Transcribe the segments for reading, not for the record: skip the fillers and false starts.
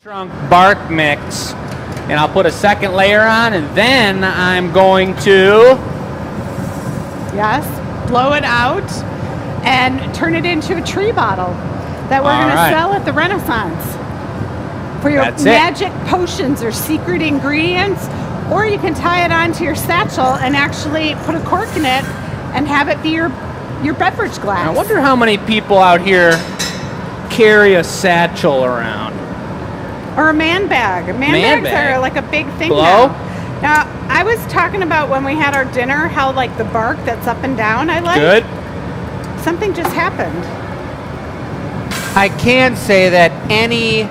Trunk bark mix, and I'll put a second layer on, and then I'm going to blow it out and turn it into a tree bottle that we're going to sell at the Renaissance for your magic potions or secret ingredients, or you can tie it onto your satchel and actually put a cork in it and have it be your beverage glass. I wonder how many people out here carry a satchel around. Or a man bag. Man bags are like a big thing now. Now, I was talking about when we had our dinner, how like the bark that's up and down I like. Good. Something just happened. I can say that any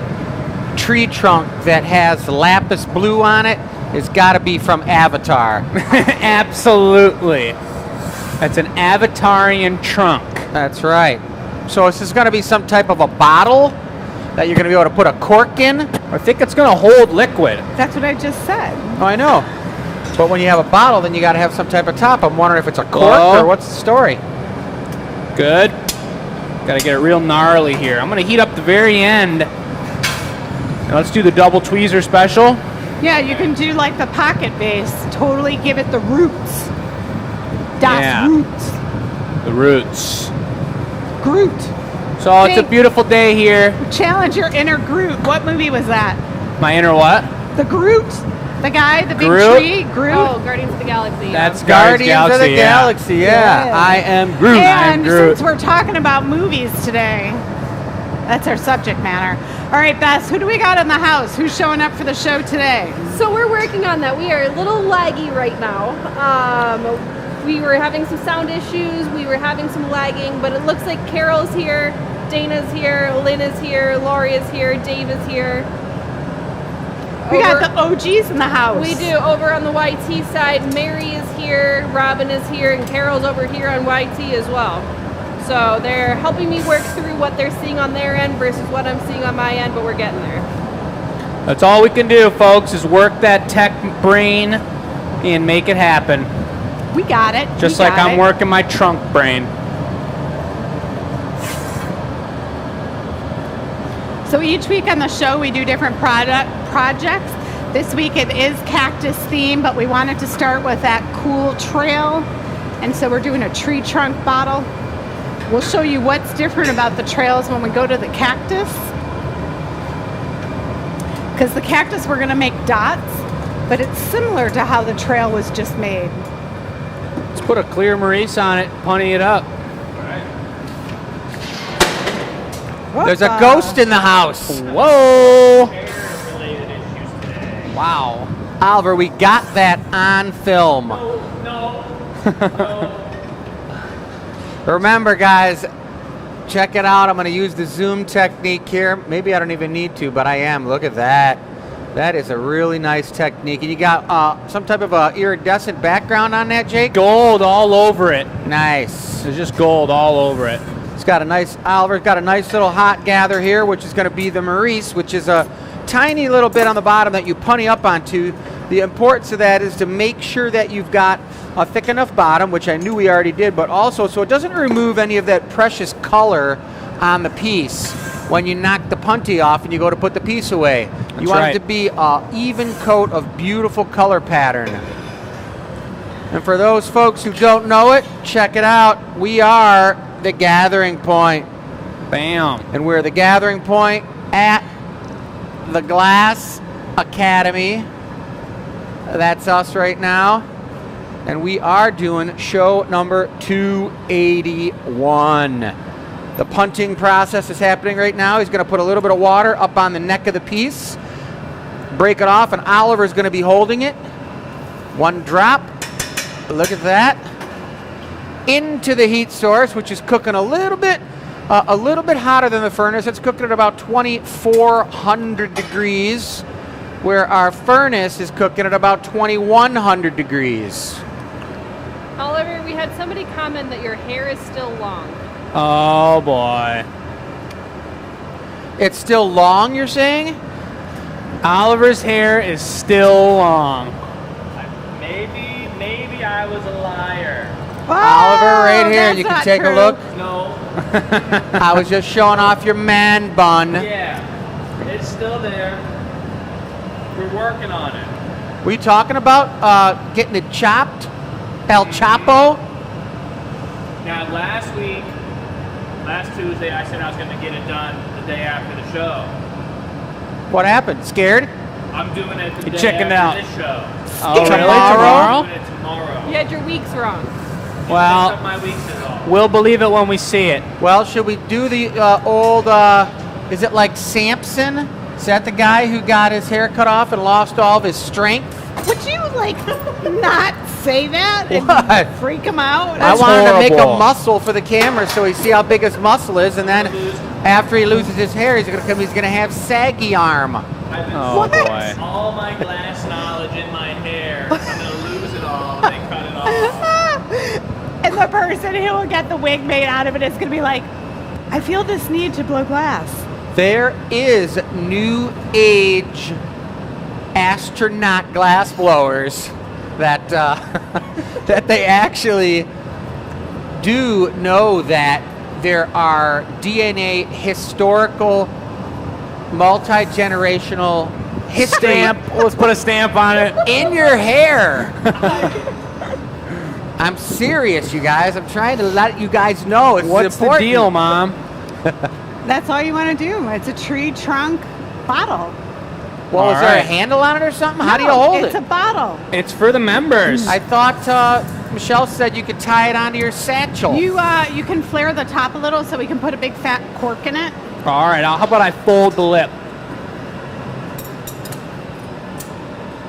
tree trunk that has lapis blue on it has got to be from Avatar. Absolutely. That's an Avatarian trunk. That's right. So this is going to be some type of a bottle that you're going to be able to put a cork in. I think it's going to hold liquid. That's what I just said. Oh, I know. But when you have a bottle, then you got to have some type of top. I'm wondering if it's a cork or what's the story. Good. Got to get it real gnarly here. I'm going to heat up the very end. Now let's do the double tweezer special. Yeah, you can do like the pocket base. Totally give it the roots. Roots. The roots. Groot. So it's a beautiful day here. Challenge your inner Groot. What movie was that? My inner what? The Groot. The guy, the big tree. Groot. Oh, Guardians of the Galaxy. That's Guardians of the Galaxy. Yeah. I am Groot. And since we're talking about movies today, that's our subject matter. All right, Bess, who do we got in the house? Who's showing up for the show today? So we're working on that. We are a little laggy right now. We were having some sound issues. We were having some lagging, but it looks like Carol's here, Dana's here, Lynn is here, Lori is here, Dave is here. We got the OGs in the house. We do. Over on the YT side, Mary is here, Robin is here, and Carol's over here on YT as well. So they're helping me work through what they're seeing on their end versus what I'm seeing on my end, but we're getting there. That's all we can do, folks, is work that tech brain and make it happen. We got it. Just like I'm working my trunk brain. So each week on the show, we do different projects. This week it is Cactus theme, but we wanted to start with that cool trail. And so we're doing a tree trunk bottle. We'll show you what's different about the trails when we go to the Cactus. Because the Cactus, we're going to make dots, but it's similar to how the trail was just made. Let's put a clear Maurice on it, punny it up. There's a ghost in the house. Whoa. Wow. Oliver, we got that on film. No. Remember, guys, check it out. I'm going to use the zoom technique here. Maybe I don't even need to, but I am. Look at that. That is a really nice technique. And you got some type of iridescent background on that, Jake? Gold all over it. Nice. There's just gold all over it. It's got a nice, Oliver's got a nice little hot gather here, which is going to be the Maurice, which is a tiny little bit on the bottom that you punny up onto. The importance of that is to make sure that you've got a thick enough bottom, which I knew we already did, but also so it doesn't remove any of that precious color on the piece when you knock the punty off and you go to put the piece away. You want it to be an even coat of beautiful color pattern. And for those folks who don't know it, check it out. We are the Gathering Point. Bam. And we're the Gathering Point at the Glass Academy. That's us right now. And we are doing show number 281. The punting process is happening right now. He's going to put a little bit of water up on the neck of the piece, break it off, and Oliver's going to be holding it. One drop. Look at that. Into the heat source, which is cooking a little bit hotter than the furnace. It's cooking at about 2,400 degrees, where our furnace is cooking at about 2,100 degrees. Oliver, we had somebody comment that your hair is still long. Oh, boy. It's still long, you're saying? Oliver's hair is still long. Maybe I was a liar. Oliver, right here, you can take a look. No. I was just showing off your man bun. Yeah. It's still there. We're working on it. Were you talking about getting it chopped? El Chapo? Now, last Tuesday, I said I was going to get it done the day after the show. What happened? Scared? I'm doing it the You day chickened after out. this show. Oh, really? Tomorrow? I'm doing it tomorrow. You had your weeks wrong. Well, Messed up my weeks is all. we'll believe it when we see it. Well, should we do the old, is it like Samson? Is that the guy who got his hair cut off and lost all of his strength? Would you like not say that and What? freak him out? I wanted to make a horrible. muscle for the camera so we see how big his muscle is, and then after he loses his hair, he's gonna have saggy arm. I've been Oh, spending boy. all my glass knowledge in my hair. I'm going to lose it all when they cut it off. And the person who will get the wig made out of it is going to be like, I feel this need to blow glass. There is new age astronaut glass blowers that that they actually do know that there are DNA historical multi-generational history Stamp. Let's put a stamp on it. in your hair. I'm serious, you guys. I'm trying to let you guys know it's What's the important. deal, Mom? That's all you want to do. It's a tree trunk bottle. Well, is All there a right. handle on it or something? How do you No, hold it's it? a bottle. It's for the members. I thought Michelle said you could tie it onto your satchel. You can flare the top a little so we can put a big fat cork in it. All right, how about I fold the lip?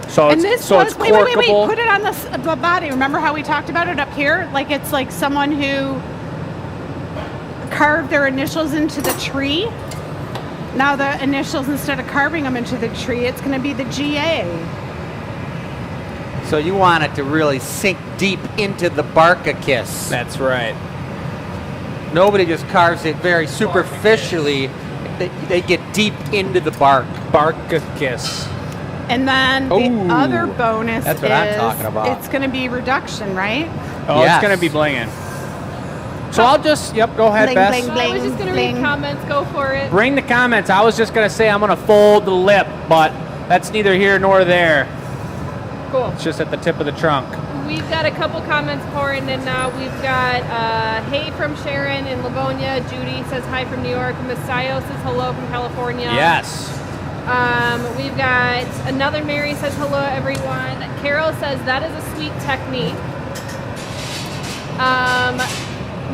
So And it's, this so was it's wait, corkable. put it on the body. Remember how we talked about it up here? Like it's like someone who carved their initials into the tree. Now the initials, instead of carving them into the tree, it's going to be the GA. So you want it to really sink deep into the Barca-kiss. That's right. Nobody just carves it very superficially. They get deep into the bark. Barca-kiss. And then Ooh, the other bonus that's what I'm talking about. It's going to be reduction, right? Oh, Yes. it's going to be blinging. So I'll just, go ahead, Bling, Bess. bling, I was just going to read bling. comments. Go for it. Bring the comments. I was just going to say I'm going to fold the lip, but that's neither here nor there. Cool. It's just at the tip of the trunk. We've got a couple comments pouring in now. We've got hey from Sharon in Livonia. Judy says hi from New York. Messiah says hello from California. Yes. We've got another Mary says hello everyone. Carol says that is a sweet technique.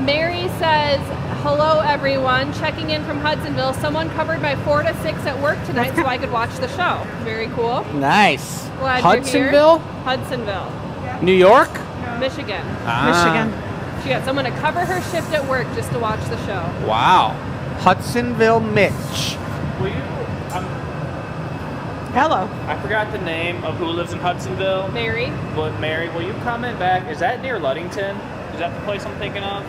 Mary says hello everyone. Checking in from Hudsonville. Someone covered my 4 to 6 at work tonight so I could watch the show. Very cool. Nice. Glad Hudsonville? you're here. Hudsonville, New York? Michigan. Michigan. She got someone to cover her shift at work just to watch the show. Wow. Hudsonville Mitch. Will you? Hello. I forgot the name of who lives in Hudsonville. Mary. But Mary, will you comment back? Is that near Ludington? Is that the place I'm thinking of?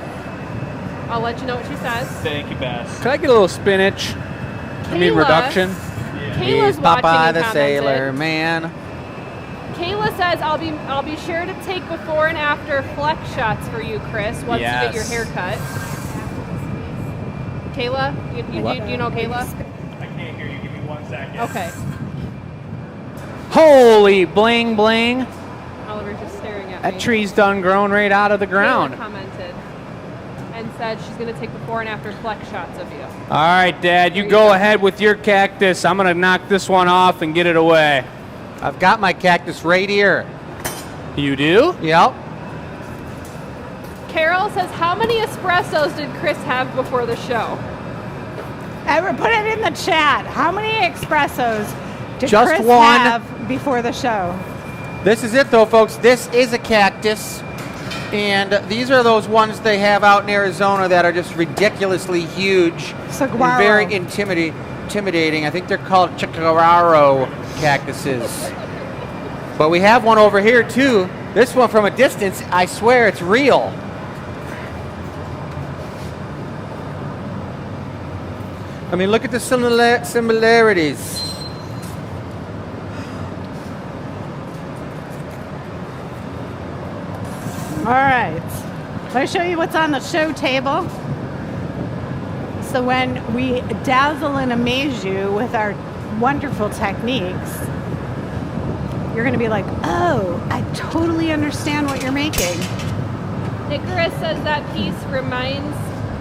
I'll let you know what she says. Thank you, Bess. Can I get a little spinach? I mean Kayla. reduction. Kayla's He's watching Popeye and the commented. Sailor Man. Kayla says, I'll be sure to take before and after flex shots for you, Chris, once you get your Yes. hair cut. Kayla? You know Kayla? I can't hear you. Give me 1 second. Okay. Holy bling bling. Oliver's just staring at me. That tree's done grown right out of the ground. Kayla commented and said she's going to take before and after flex shots of you. All right, Dad, you There you go go. ahead with your cactus. I'm going to knock this one off and get it away. I've got my cactus right here. You do? Yep. Carol says, how many espressos did Chris have before the show? Ever put it in the chat. How many espressos did Just Chris one. have before the show? This is it though, folks. This is a cactus. And these are those ones they have out in Arizona that are just ridiculously huge Saguaro. and very intimidating. I think they're called Chicararo cactuses. But we have one over here too. This one from a distance, I swear it's real. I mean, look at the similarities. All right. Let me show you what's on the show table. So when we dazzle and amaze you with our wonderful techniques, you're going to be like, oh, I totally understand what you're making. Icarus says that piece reminds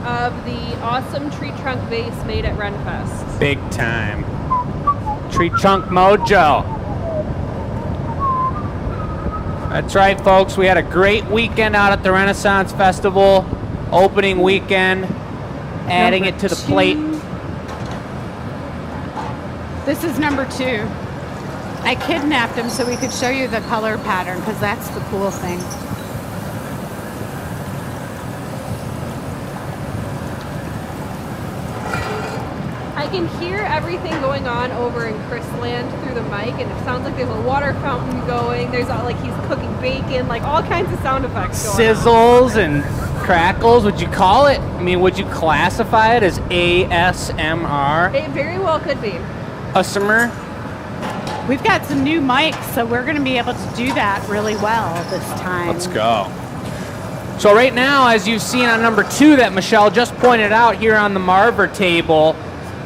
of the awesome tree trunk vase made at Renfest. Big time. Tree trunk mojo. That's right, folks. We had a great weekend out at the Renaissance Festival. Opening weekend. Adding it to the plate. This is number 2. I kidnapped him so we could show you the color pattern because that's the cool thing. I can hear everything going on over in Chrisland through the mic, and it sounds like there's a water fountain going. There's like he's cooking bacon, like all kinds of sound effects going Sizzles and crackles, would you call it? I mean, would you classify it as ASMR? It very well could be. ASMR? We've got some new mics, so we're going to be able to do that really well this time. Let's go. So right now, as you've seen on number 2 that Michelle just pointed out here on the Marver table,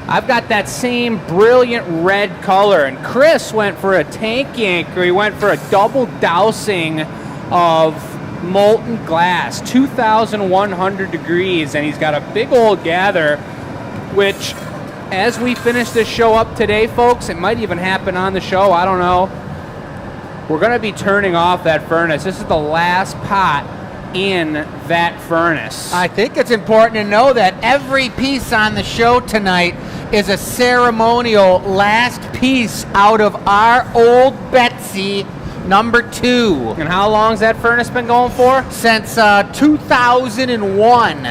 I've got that same brilliant red color, and Chris went for a tank yanker. He went for a double dousing of molten glass, 2,100 degrees, and he's got a big old gather, which, as we finish this show up today, folks, it might even happen on the show, I don't know. We're going to be turning off that furnace. This is the last pot in that furnace. I think it's important to know that every piece on the show tonight is a ceremonial last piece out of our old Betsy number 2. And how long's that furnace been going for? Since 2001.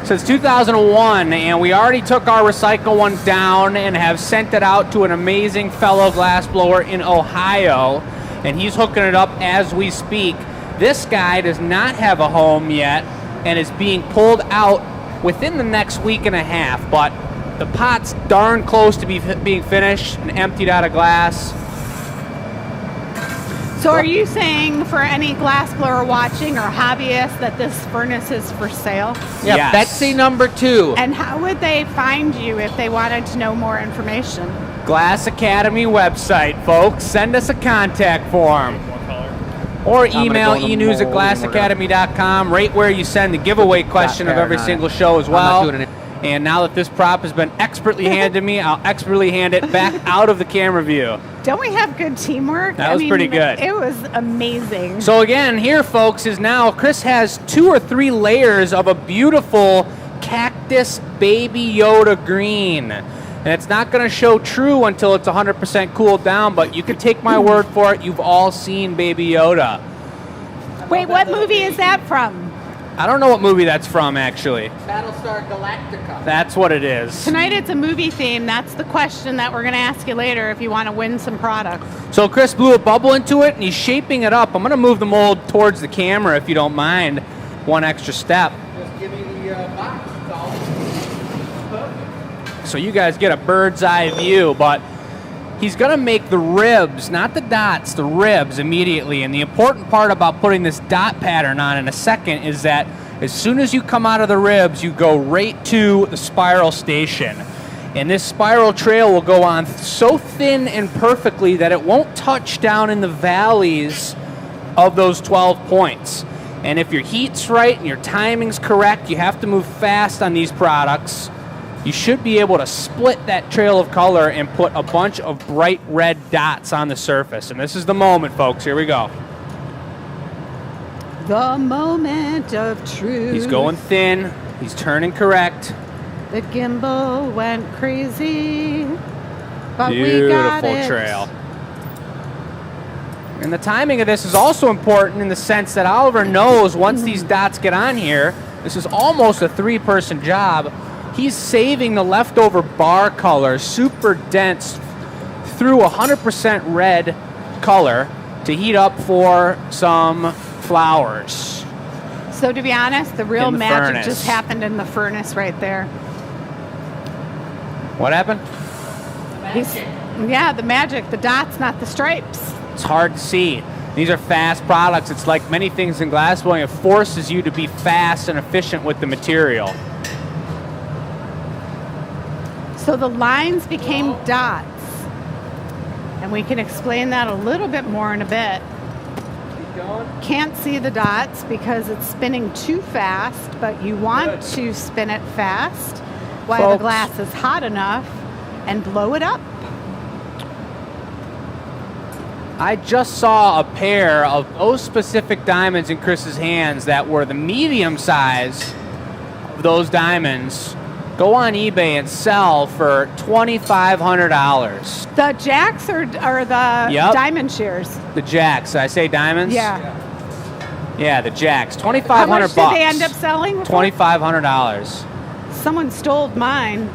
Since 2001, and we already took our recycle one down and have sent it out to an amazing fellow glassblower in Ohio, and he's hooking it up as we speak. This guy does not have a home yet and is being pulled out within the next week and a half, but the pot's darn close to being finished and emptied out of glass. So are you saying for any glassblower watching or hobbyist that this furnace is for sale? Yeah, Yes. Betsy number 2. And how would they find you if they wanted to know more information? Glass Academy website, folks. Send us a contact form. Or email enews@glassacademy.com, right where you send the giveaway question of every single show as well. I'm not doing it. And now that this prop has been expertly handed to me, I'll expertly hand it back out of the camera view. Don't we have good teamwork? That was pretty good. It was amazing. So again, here, folks, is now Chris has 2 or 3 layers of a beautiful Cactus Baby Yoda green. And it's not going to show true until it's 100% cooled down, but you can take my word for it. You've all seen Baby Yoda. Wait, what movie is that from? I don't know what movie that's from, actually. Battlestar Galactica. That's what it is. Tonight it's a movie theme. That's the question that we're going to ask you later if you want to win some products. So Chris blew a bubble into it, and he's shaping it up. I'm going to move the mold towards the camera, if you don't mind. One extra step. Just give me the box. So you guys get a bird's eye view, but he's going to make the ribs, not the dots, the ribs immediately. And the important part about putting this dot pattern on in a second is that as soon as you come out of the ribs, you go right to the spiral station. And this spiral trail will go on so thin and perfectly that it won't touch down in the valleys of those 12 points. And if your heat's right and your timing's correct, you have to move fast on these products. You should be able to split that trail of color and put a bunch of bright red dots on the surface. And this is the moment, folks. Here we go. The moment of truth. He's going thin. He's turning correct. The gimbal went crazy, but Beautiful we got it. trail. And the timing of this is also important in the sense that Oliver knows once these dots get on here, this is almost a 3-person job. He's saving the leftover bar color, super dense, through 100% red color to heat up for some flowers. So to be honest, the real In the magic furnace. just happened in the furnace right there. What happened? Yeah, the magic, the dots, not the stripes. It's hard to see. These are fast products. It's like many things in glassblowing. It forces you to be fast and efficient with the material. So the lines became dots. And we can explain that a little bit more in a bit. Keep going. Can't see the dots because it's spinning too fast, but you want to spin it fast while the glass is hot enough and blow it up. I just saw a pair of those specific diamonds in Chris's hands that were the medium size of those diamonds go on eBay and sell for $2,500. The jacks are the diamond shears. The jacks. Did I say diamonds? Yeah. Yeah, the jacks. $2,500 How much did they end up selling? $2,500. Someone stole mine.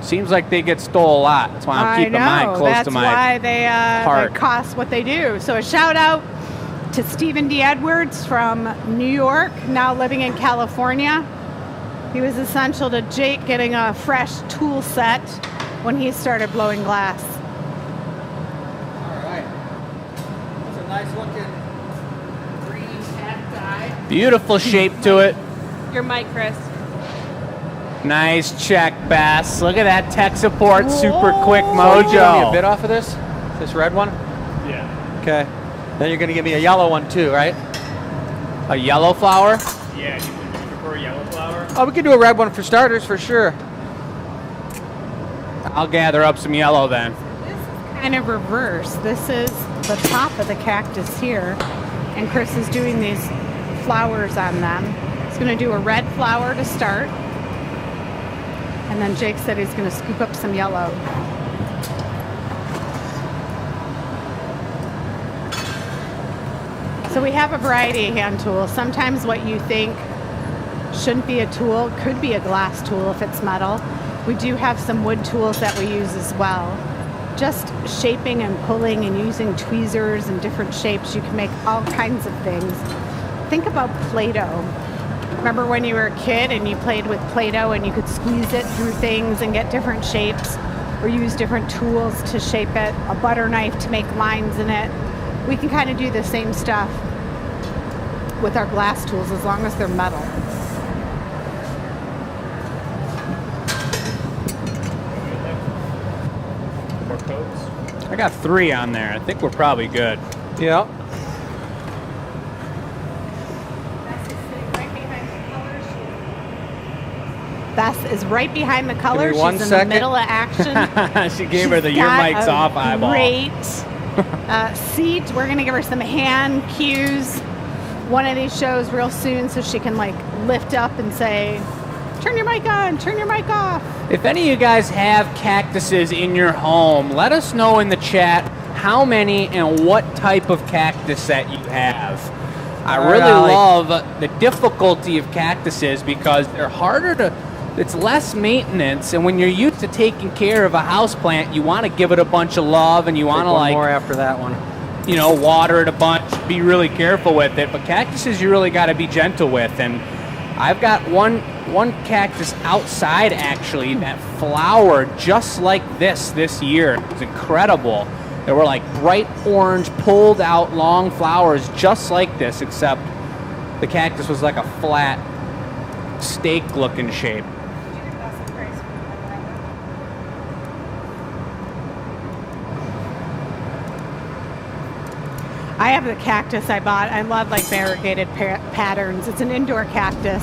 Seems like they get stole a lot. That's why I'm keeping mine close to my That's why they heart. cost what they do. So a shout out to Stephen D. Edwards from New York, now living in California. He was essential to Jake getting a fresh tool set when he started blowing glass. All right. That's a nice looking green cacti. Beautiful shape to it. Your mic, Chris. Nice check, Bess. Look at that tech support, super quick So you give me a mojo. bit off of this? This red one? Yeah. Okay. Then you're going to give me a yellow one too, right? A yellow flower? Yeah, do you prefer yellow flower? Oh, we can do a red one for starters for sure. I'll gather up some yellow then. This is kind of reverse. This is the top of the cactus here, and Chris is doing these flowers on them. He's going to do a red flower to start, and then Jake said he's going to scoop up some yellow. So we have a variety of hand tools. Sometimes what you think shouldn't be a tool could be a glass tool if it's metal. We do have some wood tools that we use as well. Just shaping and pulling and using tweezers and different shapes, you can make all kinds of things. Think about Play-Doh. Remember when you were a kid and you played with Play-Doh and you could squeeze it through things and get different shapes or use different tools to shape it, a butter knife to make lines in it. We can kind of do the same stuff with our glass tools as long as they're metal. More coats? I got 3 on there. I think we're probably good. Yeah. Beth is right behind the color. Give me 1 She's in second. the middle of action. She gave her the your Got mic's a off eyeball. Great seat. We're gonna give her some hand cues. One of these shows real soon, so she can like lift up and say, "Turn your mic on. Turn your mic off." If any of you guys have cactuses in your home, let us know in the chat how many and what type of cactus that you have. I All right, really Ollie. love the difficulty of cactuses because they're harder to, it's less maintenance, and when you're used to taking care of a houseplant, you want to give it a bunch of love and you want to One like, more after that one. you know, water it a bunch, be really careful with it. But cactuses you really got to be gentle with. And I've got one cactus outside actually that flowered just like this year. It was incredible. They were like bright orange, pulled out long flowers just like this, except the cactus was like a flat steak looking shape. I have the cactus I bought. I love like variegated patterns. It's an indoor cactus.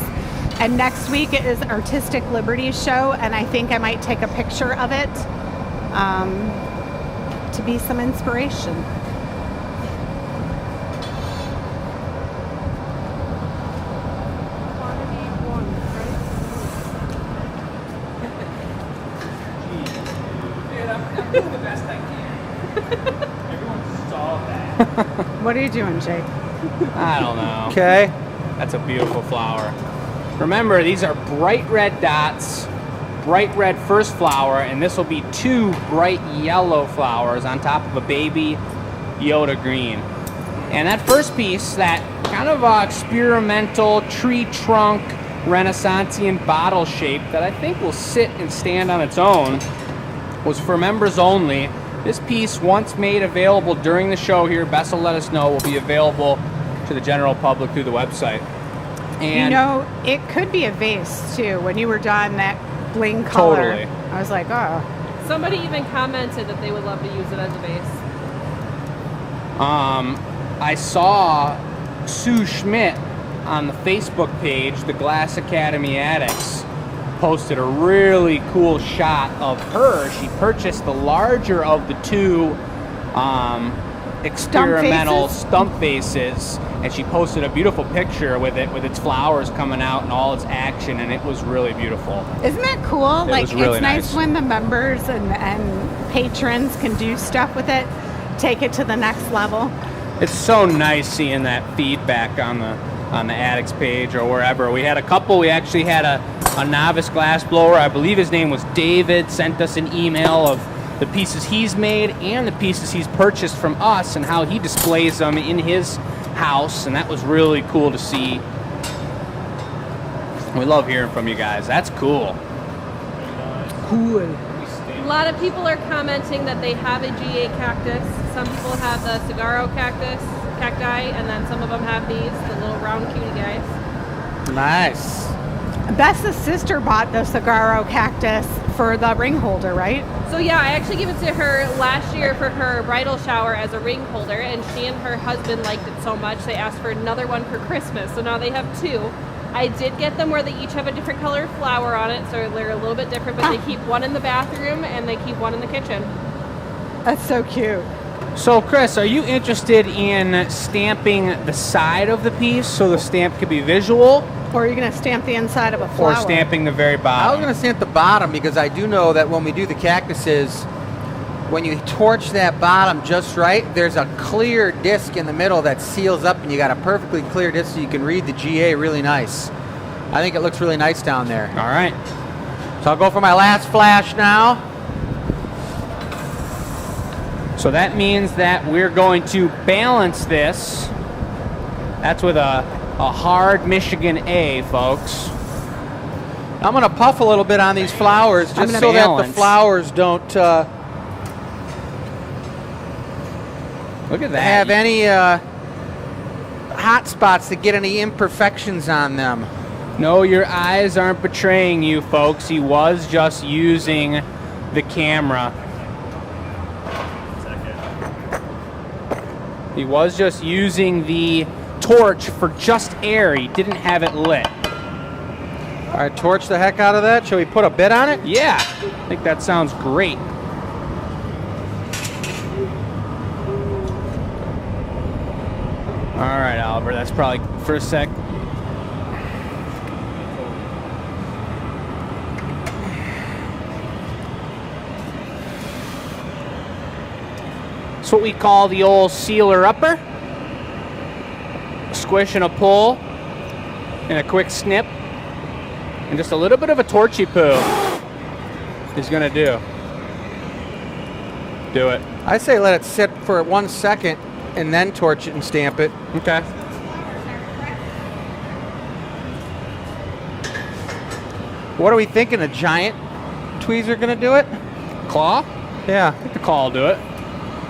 And next week it is Artistic Liberties show, and I think I might take a picture of it to be some inspiration. Quantity 1, right? Dude, I'm doing the best I can. Everyone saw that. What are you doing, Jake? I don't know. Okay. That's a beautiful flower. Remember, these are bright red dots, bright red first flower, and this will be 2 bright yellow flowers on top of a baby Yoda green. And that first piece, that kind of experimental tree trunk Renaissancean bottle shape that I think will sit and stand on its own, was for members only. This piece, once made available during the show here, Bess will let us know, will be available to the general public through the website. And you know, it could be a vase too. When you were done, that bling color. Totally. I was like, oh. Somebody even commented that they would love to use it as a base. I saw Sue Schmidt on the Facebook page, the Glass Academy Addicts, posted a really cool shot of her. She purchased the larger of the two experimental stump vases, and she posted a beautiful picture with it, with its flowers coming out and all its action, and it was really beautiful. Isn't that cool? It was really it's nice when the members and patrons can do stuff with it, take it to the next level. It's so nice seeing that feedback on the Addicts page or wherever. We had a couple. We actually had a novice glass blower. I believe his name was David. Sent us an email of the pieces he's made and the pieces he's purchased from us and how he displays them in his house, and that was really cool to see. We love hearing from you guys. That's cool. Cool. A lot of people are commenting that they have a GA cactus. Some people have the Saguaro cacti, and then some of them have these, the little round cutie guys. Nice. Beth's sister bought the Saguaro cactus for the ring holder, right? So yeah, I actually gave it to her last year for her bridal shower as a ring holder, and she and her husband liked it so much they asked for another one for Christmas. So now they have two. I did get them where they each have a different colored flower on it, so they're a little bit different, but they keep one in the bathroom and they keep one in the kitchen. That's so cute. So, Chris, are you interested in stamping the side of the piece so the stamp could be visual? Or are you going to stamp the inside of a flower? Or stamping the very I was bottom? going to stamp the bottom because I do know that when we do the cactuses, when you torch that bottom just right, there's a clear disc in the middle that seals up, and you got a perfectly clear disc so you can read the GA really nice. I think it looks really nice down there. All right. So I'll go for my last flash now. So that means that we're going to balance this. That's with a hard Michigan A, folks. I'm going to puff a little bit on these flowers just so that the flowers don't Look at that. have any hot spots that get any imperfections on them. No, your eyes aren't betraying you, folks. He was just using the camera. He was just using the torch for just air. He didn't have it lit. All right, torch the heck out of that. Shall we put a bit on it? Yeah, I think that sounds great. All right, Oliver, that's probably for a sec. It's what we call the old sealer upper. Squish and a pull and a quick snip. And just a little bit of a torchy poo is gonna do it. I say let it sit for 1 second and then torch it and stamp it. Okay. What are we thinking? A giant tweezer gonna do it? Claw? Yeah. I think the claw will do it.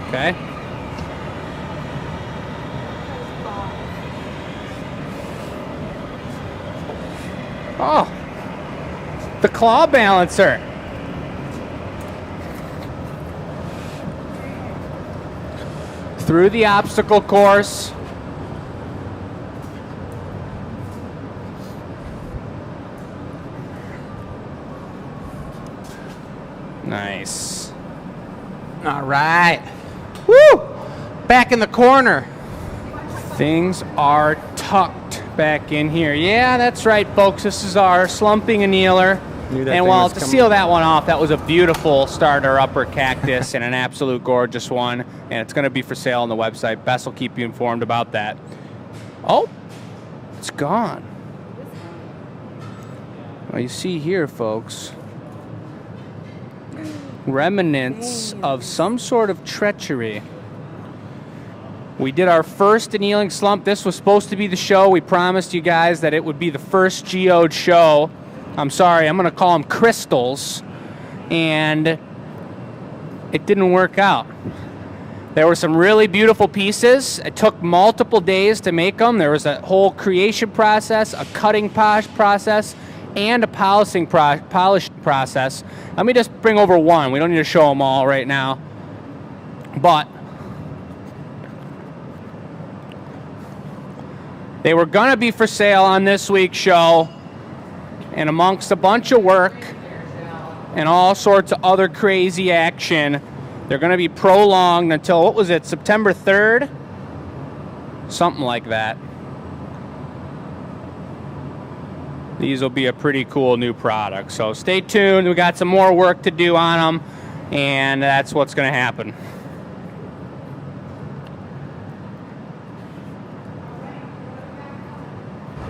Okay. Oh, the claw balancer. Through the obstacle course. Nice. All right. Woo! Back in the corner. Things are tucked back in here. Yeah, that's right, folks. This is our slumping annealer. And while to seal that one off, that was a beautiful starter upper cactus and an absolute gorgeous one. And it's going to be for sale on the website. Bess will keep you informed about that. Oh, it's gone. Well, you see here, folks, remnants of some sort of treachery. We did our first annealing slump. This was supposed to be the show. We promised you guys that it would be the first geode show. I'm sorry, I'm going to call them crystals. And it didn't work out. There were some really beautiful pieces. It took multiple days to make them. There was a whole creation process, a cutting process, and a polishing process. Let me just bring over one. We don't need to show them all right now. But they were going to be for sale on this week's show, and amongst a bunch of work and all sorts of other crazy action, they're going to be prolonged until, what was it, September 3rd? Something like that. These will be a pretty cool new product. So stay tuned. We got some more work to do on them, and that's what's going to happen.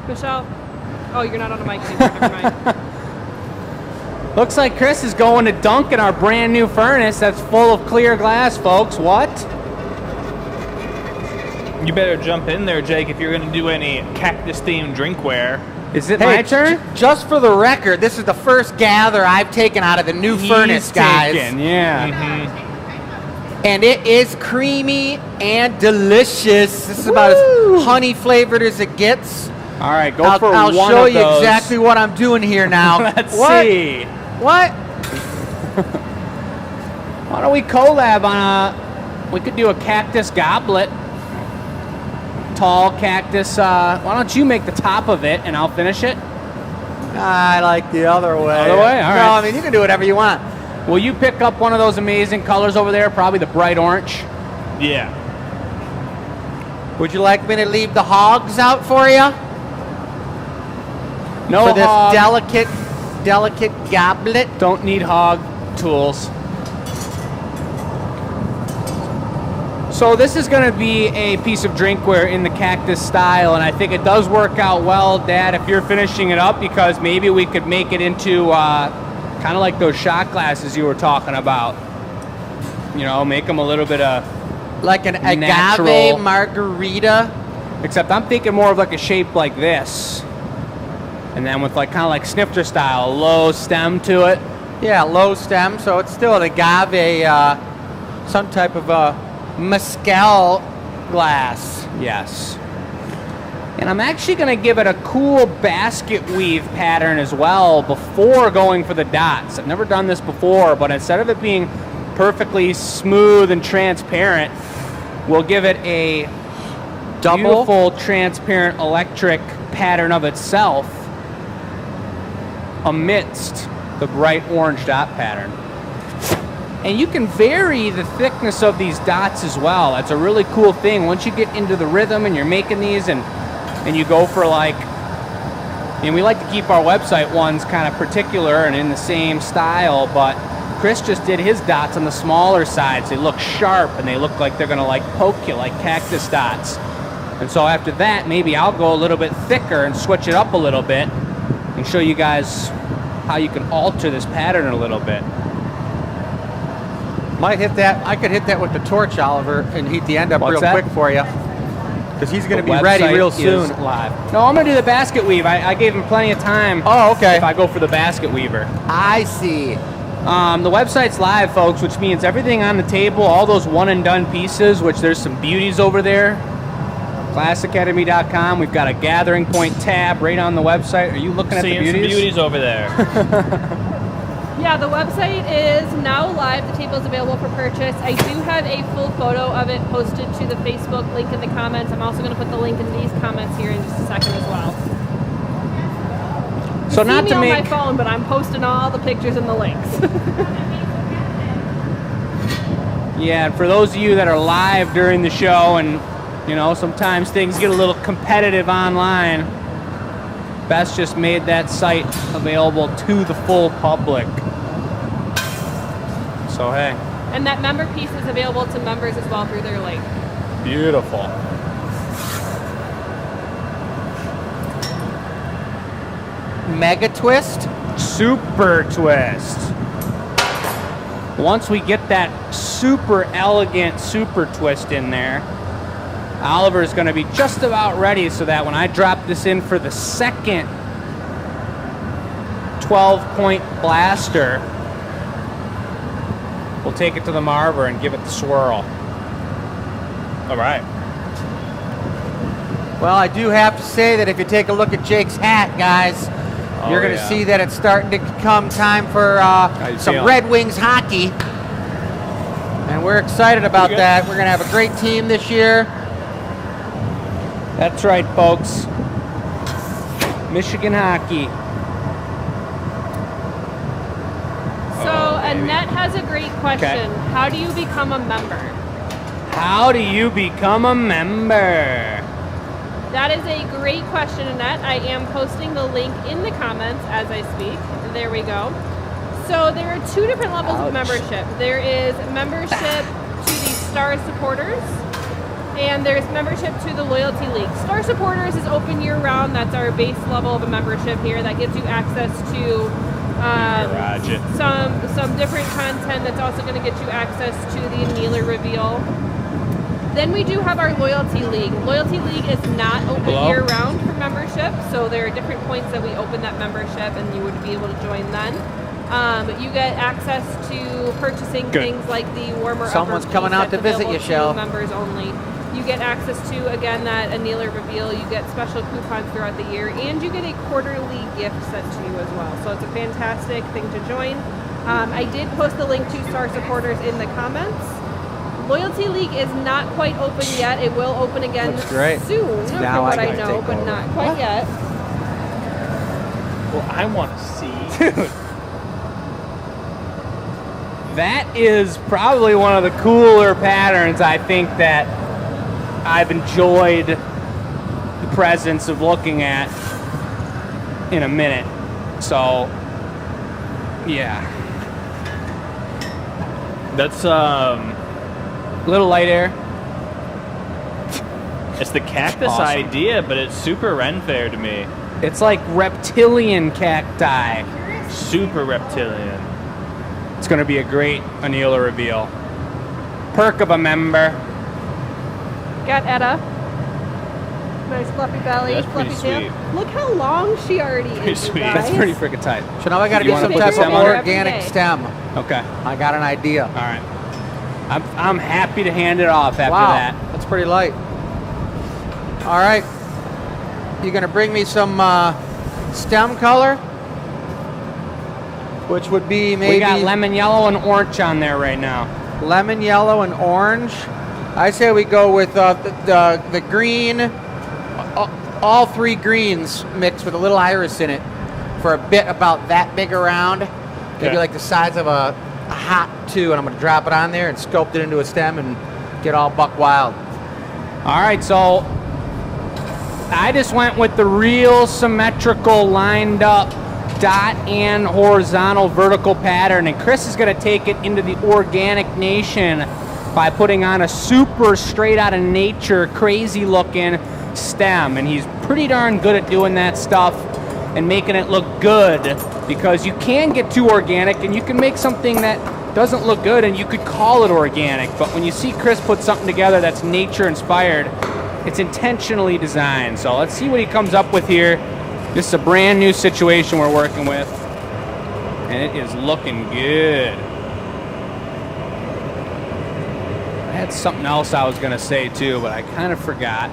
Michelle? Oh, you're not on a mic anymore. Never mind. Looks like Chris is going to dunk in our brand new furnace that's full of clear glass, folks. What? You better jump in there, Jake, if you're going to do any cactus-themed drinkware. Is it my turn? Just for the record, this is the first gather I've taken out of the new furnace, guys. Yeah. Mm-hmm. And it is creamy and delicious. This is about as honey flavored as it gets. All right, go I'll for one of those. I'll show you exactly what I'm doing here now. Let's see. What? Why don't we collab on we could do a cactus goblet. Tall cactus. Why don't you make the top of it and I'll finish it? I like the other way. Other way? All right. No, I mean, you can do whatever you want. Will you pick up one of those amazing colors over there? Probably the bright orange. Yeah. Would you like me to leave the hogs out for you? No for this hog. delicate goblet? Don't need hog tools. So this is going to be a piece of drinkware in the cactus style, and I think it does work out well, Dad, if you're finishing it up, because maybe we could make it into kind of like those shot glasses you were talking about. You know, make them a little bit of like an natural agave margarita. Except I'm thinking more of like a shape like this, and then with like kind of like snifter style, a low stem to it. Yeah, low stem, so it's still an agave, some type of mezcal glass. Yes. And I'm actually going to give it a cool basket weave pattern as well before going for the dots. I've never done this before, but instead of it being perfectly smooth and transparent, we'll give it a beautiful transparent electric pattern of itself amidst the bright orange dot pattern. And you can vary the thickness of these dots as well. That's a really cool thing. Once you get into the rhythm and you're making these and you go for like, and we like to keep our website ones kind of particular and in the same style, but Chris just did his dots on the smaller sides. They look sharp and they look like they're gonna like poke you like cactus dots. And so after that, maybe I'll go a little bit thicker and switch it up a little bit and show you guys how you can alter this pattern a little bit. Might hit that. I could hit that with the torch, Oliver, and heat the end up real quick for you. Because he's going to be ready real soon. Live. No, I'm going to do the basket weave. I gave him plenty of time. Oh, okay. If I go for the basket weaver. I see. The website's live, folks, which means everything on the table, all those one and done pieces, which there's some beauties over there. ClassAcademy.com. We've got a gathering point tab right on the website. Are you looking at the beauties? Seeing some beauties over there. Yeah, the website is now live. The table is available for purchase. I do have a full photo of it posted to the Facebook link in the comments. I'm also going to put the link in these comments here in just a second as well. So you not see to me make on my phone, but I'm posting all the pictures and the links. Yeah, and for those of you that are live during the show, and you know sometimes things get a little competitive online, Bess just made that site available to the full public. So hey. And that member piece is available to members as well through their link. Beautiful. Mega twist? Super twist. Once we get that super elegant super twist in there, Oliver's going to be just about ready so that when I drop this in for the second 12-point blaster, we'll take it to the marver and give it the swirl. All right. Well, I do have to say that if you take a look at Jake's hat, guys, You're going to see that it's starting to come time for some feeling? Red Wings hockey. And we're excited about that. We're going to have a great team this year. That's right, folks. Michigan hockey. So Annette has a great question. Okay. How do you become a member? How do you become a member? That is a great question, Annette. I am posting the link in the comments as I speak. There we go. So there are 2 different levels of membership. There is membership to the Star Supporters, and there's membership to the Loyalty League. Star Supporters is open year-round. That's our base level of a membership here. That gives you access to some different content. That's also going to get you access to the Annealer reveal. Then we do have our Loyalty League. Loyalty League is not open year-round for membership, so there are different points that we open that membership, and you would be able to join then. You get access to purchasing things like the warmer Someone's upper coming out to visit you, to Shell. members only. You get access to, again, that Annealer reveal. You get special coupons throughout the year, and you get a quarterly gift sent to you as well. So it's a fantastic thing to join. I did post the link to Star Supporters in the comments. Loyalty League is not quite open yet. It will open again soon, from what I know, but not quite yet. Well, I want to see. Dude. That is probably one of the cooler patterns, I think, that I've enjoyed the presence of looking at in a minute. So, yeah. That's Little light air. it's the cactus Awesome. idea, but it's super Ren Fair to me. It's like reptilian cacti. Super reptilian. It's going to be a great Annealer reveal. Perk of a member. Got Etta. Nice fluffy belly, That's fluffy pretty tail. Look how long she already is. you sweet. guys. That's pretty freaking tight. So now I got to You do wanna some put type the of stem on there? organic Every day. stem. Okay. I got an idea. All right. I'm happy to hand it off after Wow, that. that's pretty light. All right. You going to bring me some stem color? Which would be maybe We got lemon yellow and orange on there right now. lemon, yellow, and orange. I say we go with the green, all 3 greens mixed with a little iris in it for a bit about that big around. Maybe like the size of a hat too, and I'm going to drop it on there and sculpt it into a stem and get all buck wild. All right, so I just went with the real symmetrical lined up dot and horizontal vertical pattern, and Chris is going to take it into the organic nation by putting on a super straight out of nature crazy looking stem, and he's pretty darn good at doing that stuff and making it look good, because you can get too organic and you can make something that doesn't look good and you could call it organic, but when you see Chris put something together that's nature inspired, it's intentionally designed. So let's see what he comes up with here. This is a brand new situation we're working with, and it is looking good. I had something else I was gonna say too, but I kind of forgot.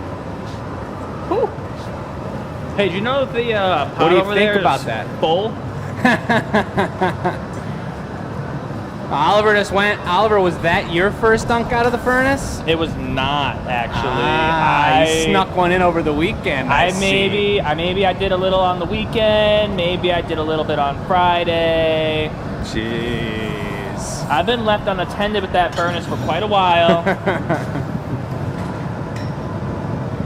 Whew. Hey, do you know if the pot What do you over think there about is that? full? Oliver just went. Oliver, was that your first dunk out of the furnace? It was not actually. You snuck one in over the weekend. I see. Maybe I did a little on the weekend. Maybe I did a little bit on Friday. Jeez. I've been left unattended with that furnace for quite a while.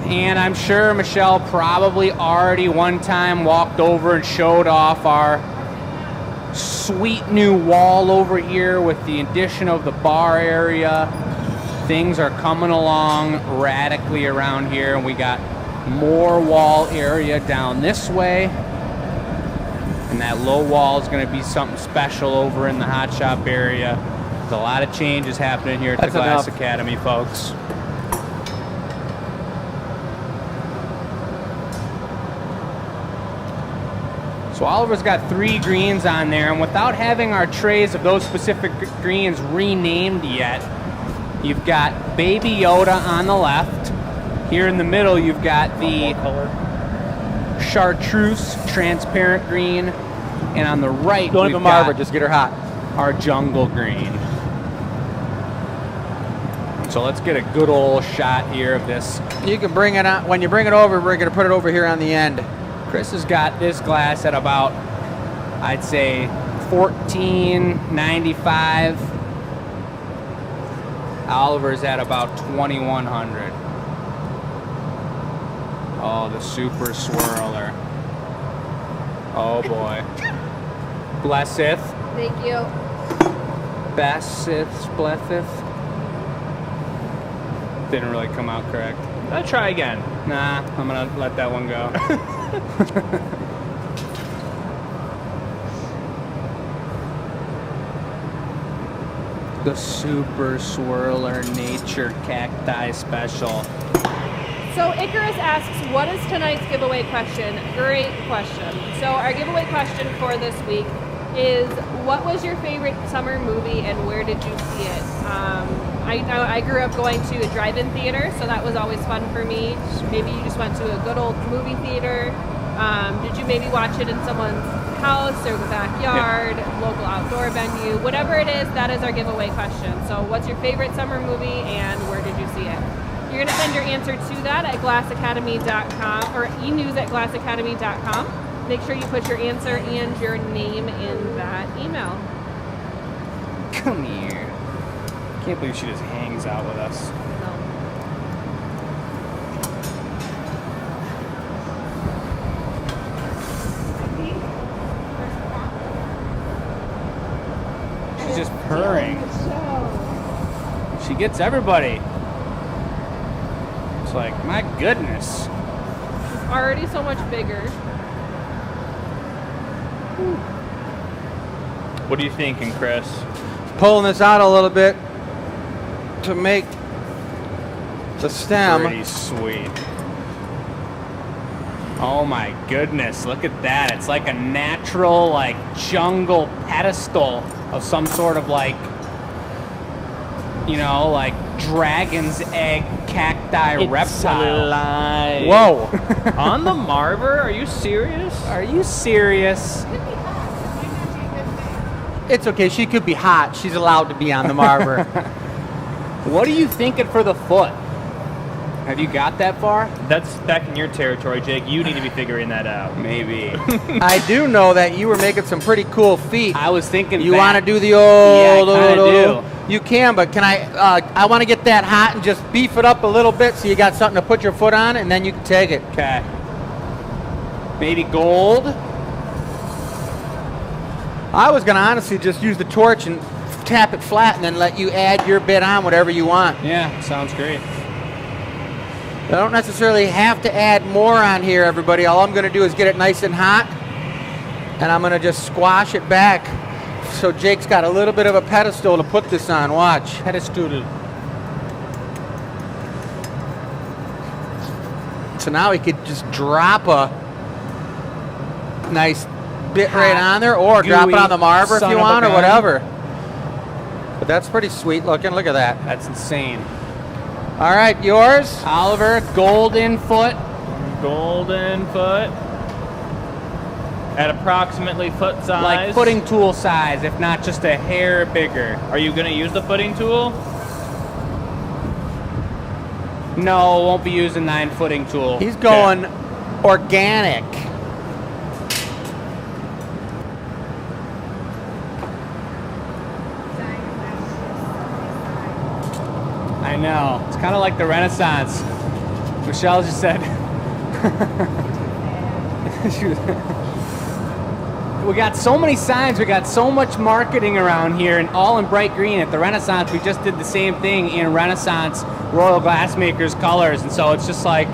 And I'm sure Michelle probably already one time walked over and showed off our sweet new wall over here with the addition of the bar area. Things are coming along radically around here, and we got more wall area down this way. And that low wall is going to be something special over in the hot shop area. There's a lot of changes happening here at the Glass Academy, folks. So Oliver's got 3 greens on there, and without having our trays of those specific greens renamed yet, you've got Baby Yoda on the left. Here in the middle, you've got the chartreuse, transparent green, and on the right, Don't we've even marver, got just get her hot. our jungle green. So let's get a good old shot here of this. You can bring it out. When you bring it over, we're going to put it over here on the end. Chris has got this glass at about, I'd say, $14.95. Oliver's at about $2,100. Oh, the super swirler. Oh boy. Blesseth. Thank you. Basseth, Spletheth. Didn't really come out correct. I'll try again. Nah, I'm gonna let that one go. The super swirler nature cacti special. So Icarus asks, what is tonight's giveaway question? Great question. So our giveaway question for this week is, what was your favorite summer movie and where did you see it? I grew up going to a drive-in theater, so that was always fun for me. Maybe you just went to a good old movie theater. Did you maybe watch it in someone's house or the backyard, local outdoor venue? Whatever it is, that is our giveaway question. So what's your favorite summer movie and where did you see it? You're going to send your answer to that at glassacademy.com or enews@glassacademy.com. Make sure you put your answer and your name in that email. Come here. Can't believe she just hangs out with us. She's just purring. She gets everybody. It's like, my goodness. It's already so much bigger. What are you thinking, Chris? Pulling this out a little bit to make the stem. Pretty sweet. Oh my goodness, look at that. It's like a natural, like, jungle pedestal of some sort of, like, you know, like dragon's egg cacti reptile. Alive. Whoa. On the marver? Are you serious? Are you serious? It's okay. She could be hot. She's allowed to be on the marver. What are you thinking for the foot? Have you got that far? That's back in your territory, Jake. You need to be figuring that out. Maybe. I do know that you were making some pretty cool feet. I was thinking You that. want to do the old? Yeah, I kinda do. You can, but can I? I want to get that hot and just beef it up a little bit so you got something to put your foot on, and then you can take it. Okay. Maybe gold? I was gonna honestly just use the torch and tap it flat, and then let you add your bit on whatever you want. Yeah, sounds great. I don't necessarily have to add more on here, everybody. All I'm gonna do is get it nice and hot, and I'm gonna just squash it back. So Jake's got a little bit of a pedestal to put this on. Watch. Pedestal. So now he could just drop a nice bit right on there, or drop it gooey on the marver if son you of a want, or gun. whatever. But that's pretty sweet looking. Look at that. That's insane. All right, yours? Oliver, golden foot. Golden foot. At approximately foot size. Like footing tool size, if not just a hair bigger. Are you going to use the footing tool? No, won't be using 9-footing tool. He's going organic. I know. It's kind of like the Renaissance. Michelle just said. We got so many signs. We got so much marketing around here, and all in bright green. At the Renaissance, we just did the same thing in Renaissance Royal Glassmakers colors, and so it's just like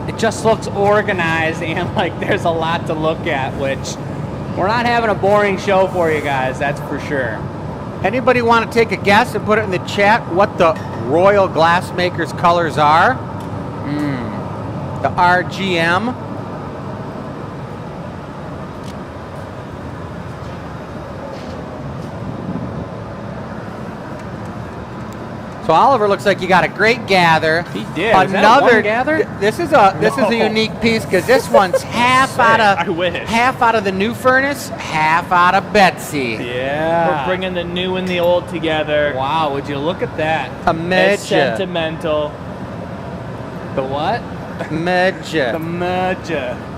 it just looks organized and like there's a lot to look at. Which we're not having a boring show for you guys. That's for sure. Anybody want to take a guess and put it in the chat what the Royal Glassmakers colors are? The RGM. So Oliver, looks like you got a great gather. He did. Is that one gather? This is a unique piece because this one's half out of the new furnace, half out of Betsy. Yeah. We're bringing the new and the old together. Wow, would you look at that? A medja. It's sentimental. The what? Medja. The medja.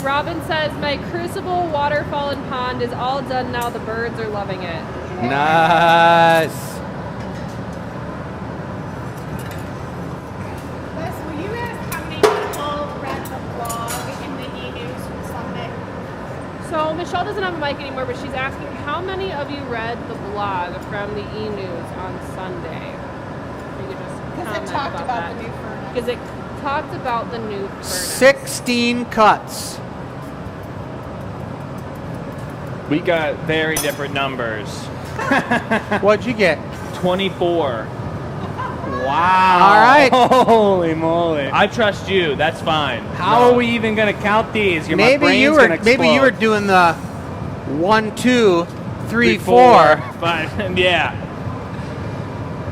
Robin says, my Crucible waterfall and pond is all done now. The birds are loving it. Nice. Les, will you ask how many people read the blog in the e-news from Sunday? So Michelle doesn't have a mic anymore, but she's asking how many of you read the blog from the e-news on Sunday? You could just Because comment it talked about that. the new furnace. Because it talked about the new furnace. 16 cuts. We got very different numbers. What'd you get? 24. Wow. All right. Holy moly. I trust you. That's fine. How are we even going to count these? My Maybe brain's you gonna were explode. doing the 1, 2, 3, 4. 5. Yeah.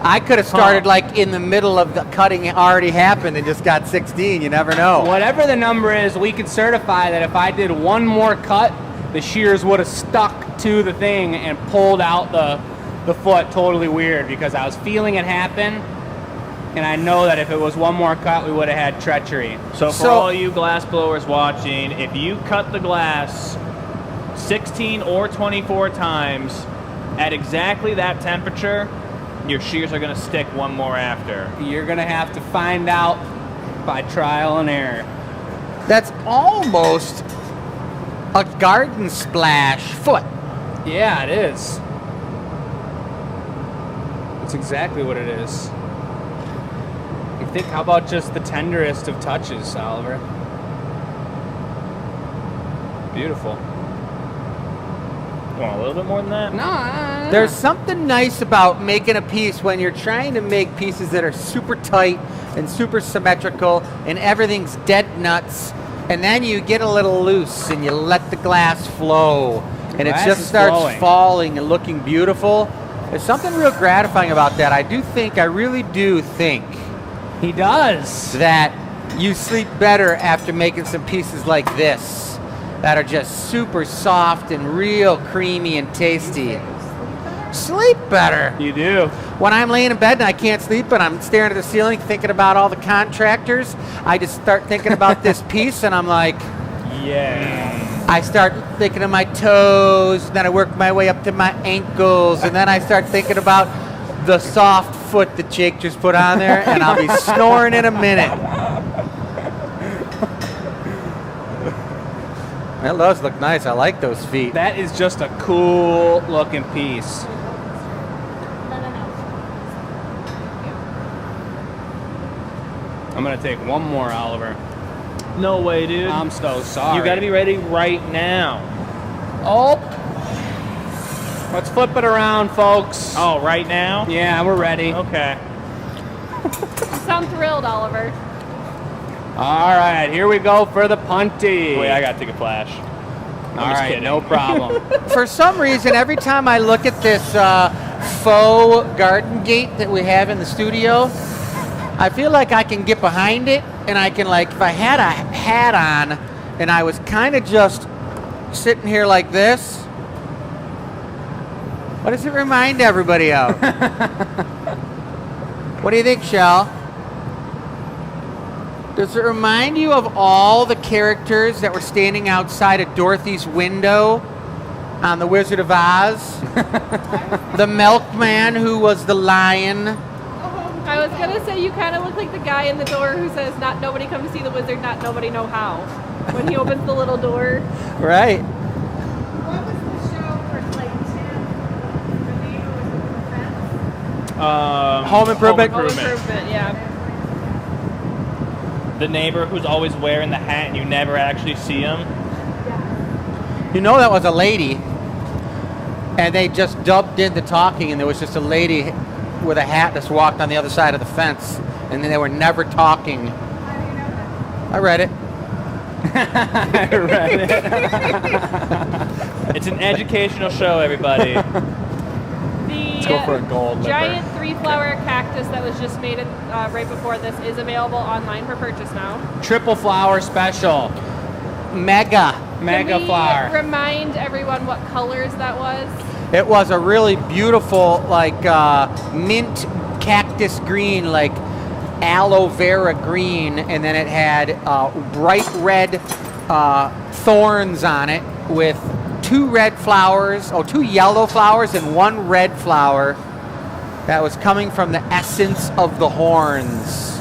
I could have started like in the middle of the cutting already happened and just got 16. You never know. Whatever the number is, we can certify that if I did one more cut, the shears would have stuck to the thing and pulled out the foot totally weird because I was feeling it happen, and I know that if it was one more cut, we would have had treachery. So for all you glass blowers watching, if you cut the glass 16 or 24 times at exactly that temperature, your shears are going to stick one more after. You're going to have to find out by trial and error. That's almost a garden splash foot. Yeah, it is. That's exactly what it is. You think, how about just the tenderest of touches, Oliver? Beautiful. Want a little bit more than that? No. There's something nice about making a piece when you're trying to make pieces that are super tight and super symmetrical and everything's dead nuts, and then you get a little loose and you let the glass flow and it just starts falling and looking beautiful. There's something real gratifying about that. I really do think He does. that you sleep better after making some pieces like this that are just super soft and real creamy and tasty. Sleep better. You do. When I'm laying in bed and I can't sleep and I'm staring at the ceiling thinking about all the contractors, I just start thinking about this piece and I'm like, Yeah. I start thinking of my toes, then I work my way up to my ankles, and then I start thinking about the soft foot that Jake just put on there, and I'll be snoring in a minute. That does look nice. I like those feet. That is just a cool looking piece. I'm gonna take one more, Oliver. No way, dude. I'm so sorry. You got to be ready right now. Oh. Let's flip it around, folks. Oh, right now? Yeah, we're ready. Okay. You sound thrilled, Oliver. All right, here we go for the punty. Wait, I got to take a flash. All right, kidding. no problem. For some reason, every time I look at this faux garden gate that we have in the studio, I feel like I can get behind it, and I can, like, if I had a hat on and I was kind of just sitting here like this, what does it remind everybody of? What do you think, Shell? Does it remind you of all the characters that were standing outside of Dorothy's window on The Wizard of Oz? The milkman who was the lion. I was gonna say you kind of look like the guy in the door who says, "Not nobody come to see the wizard, not nobody know how." When he opens the little door. Right. What was the show for like Tim? The neighbor was the fence? Home Improvement. Home Improvement, yeah. The neighbor who's always wearing the hat and you never actually see him. You know that was a lady, and they just dubbed in the talking, and there was just a lady with a hat just walked on the other side of the fence, and then they were never talking. How do you know that? I read it. I read it. It's an educational show, everybody. Let's go for a gold giant 3-flower cactus that was just made right before this is available online for purchase now. Triple flower special. Mega Can we flower. remind everyone what colors that was? It was a really beautiful, like mint cactus green, like aloe vera green, and then it had bright red thorns on it with 2 yellow flowers and 1 red flower that was coming from the essence of the horns.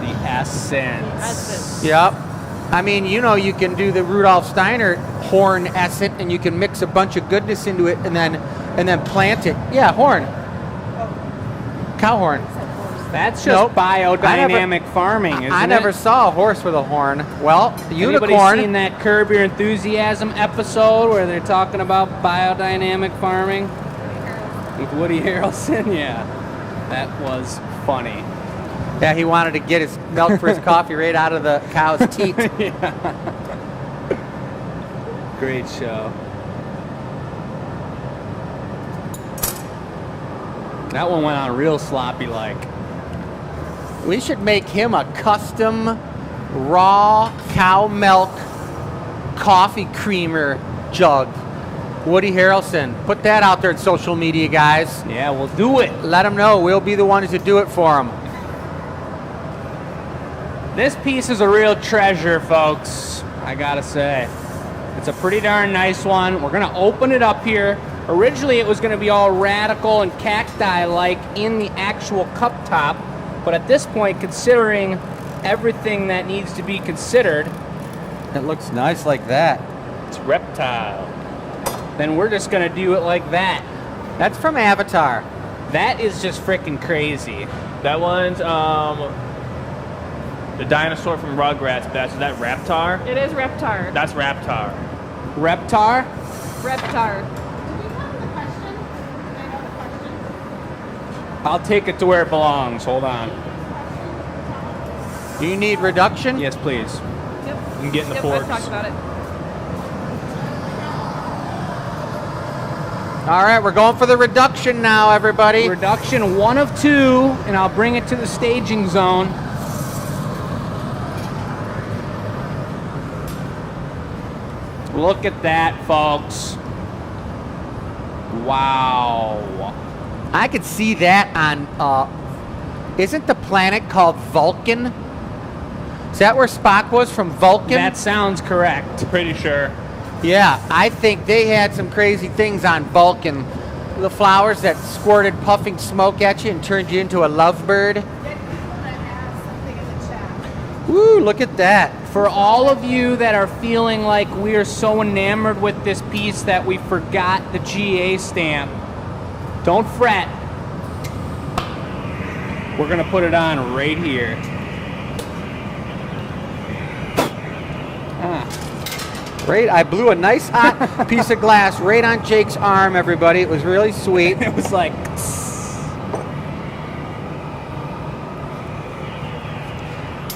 The essence. Yep. I mean, you know, you can do the Rudolf Steiner horn essence, and you can mix a bunch of goodness into it, and then plant it. Yeah, horn. Cow horn. That's just biodynamic farming, isn't it? I never saw a horse with a horn. Well, unicorn. Anybody seen that Curb Your Enthusiasm episode where they're talking about biodynamic farming? With Woody Harrelson? Yeah. That was funny. Yeah, he wanted to get his milk for his coffee right out of the cow's teat. Yeah. Great show. That one went on real sloppy like. We should make him a custom raw cow milk coffee creamer jug. Woody Harrelson. Put that out there in social media, guys. Yeah, we'll do it. Let him know. We'll be the ones to do it for him. This piece is a real treasure, folks. I gotta say. It's a pretty darn nice one. We're gonna open it up here. Originally, it was gonna be all radical and cacti-like in the actual cup top. But at this point, considering everything that needs to be considered, it looks nice like that. It's reptile. Then we're just gonna do it like that. That's from Avatar. That is just freaking crazy. That one's the dinosaur from Rugrats. Is that Reptar? It is Reptar. That's Reptar. Reptar? Reptar. I'll take it to where it belongs. Hold on. Do you need reduction? Yes, please. Yep. You can get in the forks. I've talked about it. All right, we're going for the reduction now, everybody. Reduction 1 of 2, and I'll bring it to the staging zone. Look at that, folks. Wow. I could see that on, isn't the planet called Vulcan? Is that where Spock was, from Vulcan? That sounds correct. Pretty sure. Yeah, I think they had some crazy things on Vulcan. The flowers that squirted puffing smoke at you and turned you into a lovebird. Woo, look at that. For all of you that are feeling like we are so enamored with this piece that we forgot the GA stamp, don't fret. We're gonna put it on right here. Right, I blew a nice hot piece of glass right on Jake's arm, everybody. It was really sweet. It was like...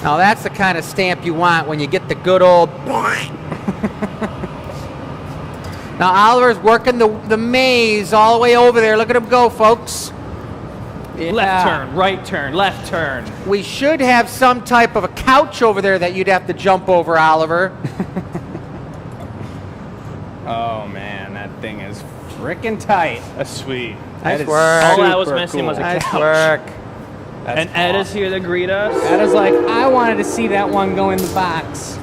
Now that's the kind of stamp you want when you get the good old... Now Oliver's working the maze all the way over there. Look at him go, folks. Yeah. Left turn, right turn, left turn. We should have some type of a couch over there that you'd have to jump over, Oliver. Oh man, that thing is freaking tight. That's sweet. Nice That is work. All that was super missing cool. was a Nice couch. work. That's And Ed is awesome. here to greet us. That is like, I wanted to see that one go in the box.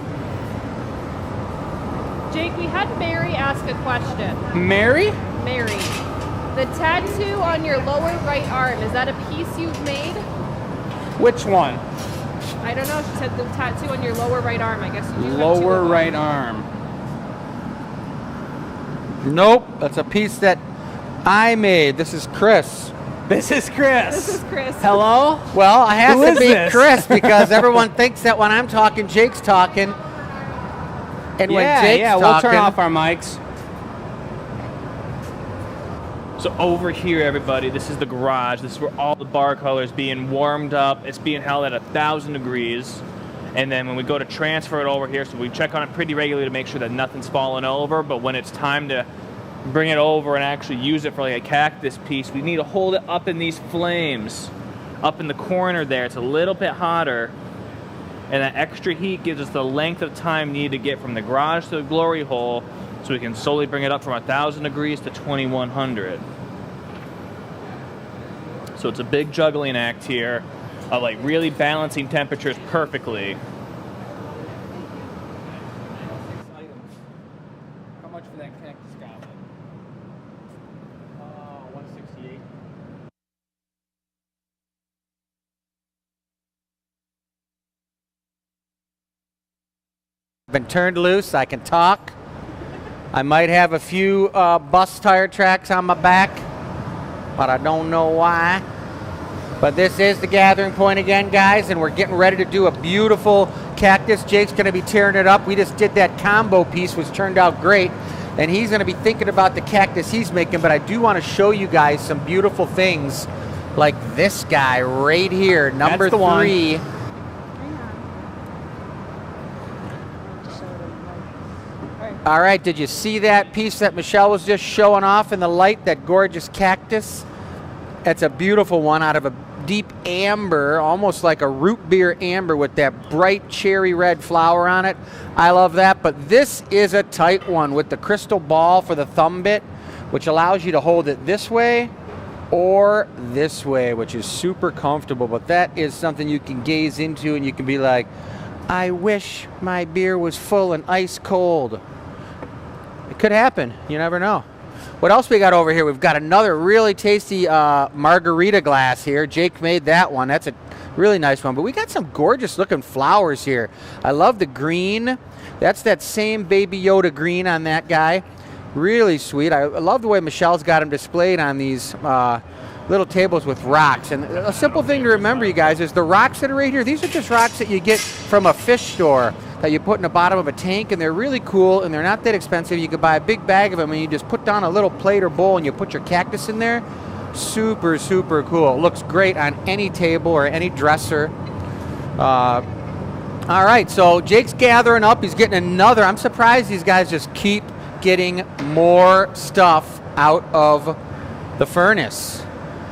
Jake, we had Mary ask a question. Mary? Mary, the tattoo on your lower right arm, is that a piece you've made? Which one? I don't know. She said the tattoo on your lower right arm. I guess you do have two Lower of them. right arm. Nope, that's a piece that I made. This is Chris. This is Chris. This is Chris. Hello? Well, I have Who to is be this? Chris because everyone thinks that when I'm talking, Jake's talking. And when Jake's we'll talking, turn off our mics. So over here, everybody, this is the garage. This is where all the bar colors being warmed up. It's being held at 1,000 degrees. And then when we go to transfer it over here, so we check on it pretty regularly to make sure that nothing's falling over, but when it's time to bring it over and actually use it for like a cactus piece, we need to hold it up in these flames, up in the corner there. It's a little bit hotter, and that extra heat gives us the length of time needed to get from the garage to the glory hole, so we can slowly bring it up from 1,000 degrees to 2,100. So it's a big juggling act here of like really balancing temperatures perfectly. How much for that Cactus goblet? 168. Been turned loose. I can talk. I might have a few bus tire tracks on my back, but I don't know why. But this is the gathering point again, guys, and we're getting ready to do a beautiful cactus. Jake's going to be tearing it up. We just did that combo piece, which turned out great, and he's going to be thinking about the cactus he's making. But I do want to show you guys some beautiful things like this guy right here, number 3. All right, did you see that piece that Michelle was just showing off in the light, that gorgeous cactus? That's a beautiful one out of a deep amber, almost like a root beer amber with that bright cherry red flower on it. I love that, but this is a tight one with the crystal ball for the thumb bit, which allows you to hold it this way or this way, which is super comfortable. But that is something you can gaze into and you can be like, I wish my beer was full and ice cold. It could happen. You never know. What else we got over here? We've got another really tasty margarita glass here. Jake made that one. That's a really nice one. But we got some gorgeous looking flowers here. I love the green. That's that same Baby Yoda green on that guy. Really sweet. I love the way Michelle's got them displayed on these little tables with rocks. And a simple thing to remember, you guys, is the rocks that are right here, these are just rocks that you get from a fish store that you put in the bottom of a tank, and they're really cool, and they're not that expensive. You could buy a big bag of them, and you just put down a little plate or bowl, and you put your cactus in there. Super, super cool. It looks great on any table or any dresser. All right, so Jake's gathering up. He's getting another. I'm surprised these guys just keep getting more stuff out of the furnace.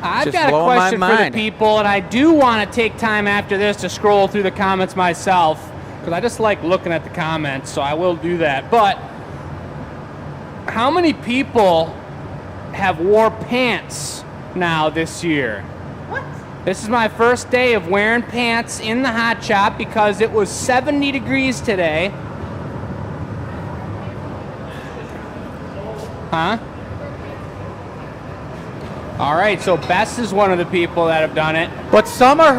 I've got a question for the people, and I do want to take time after this to scroll through the comments myself, because I just like looking at the comments, so I will do that. But how many people have wore pants now this year? What? This is my first day of wearing pants in the hot shop because it was 70 degrees today. Huh? All right, so Bess is one of the people that have done it. But some of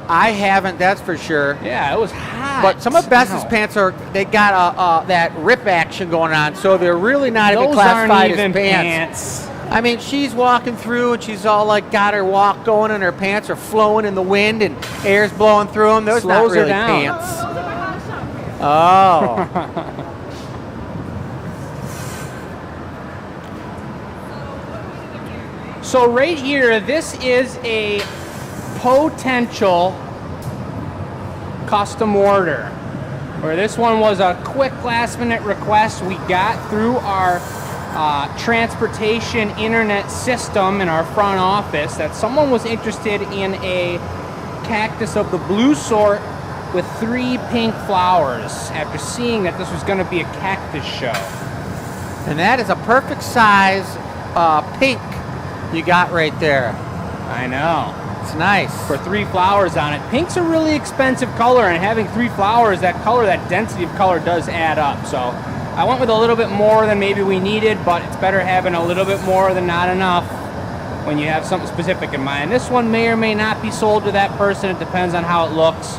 I haven't, that's for sure. Yeah, it was hot. But some of Bess's pants they got that rip action going on, so they're really not even classified as pants. I mean, she's walking through and she's all like got her walk going, and her pants are flowing in the wind and air's blowing through them. Those not really pants. Oh. So right here, this is a potential custom order, where this one was a quick last minute request we got through our transportation internet system in our front office, that someone was interested in a cactus of the blue sort with 3 pink flowers after seeing that this was going to be a cactus show. And that is a perfect size pink you got right there. I know. It's nice. For 3 flowers on it. Pink's a really expensive color, and having 3 flowers, that color, that density of color does add up. So I went with a little bit more than maybe we needed, but it's better having a little bit more than not enough when you have something specific in mind. This one may or may not be sold to that person. It depends on how it looks.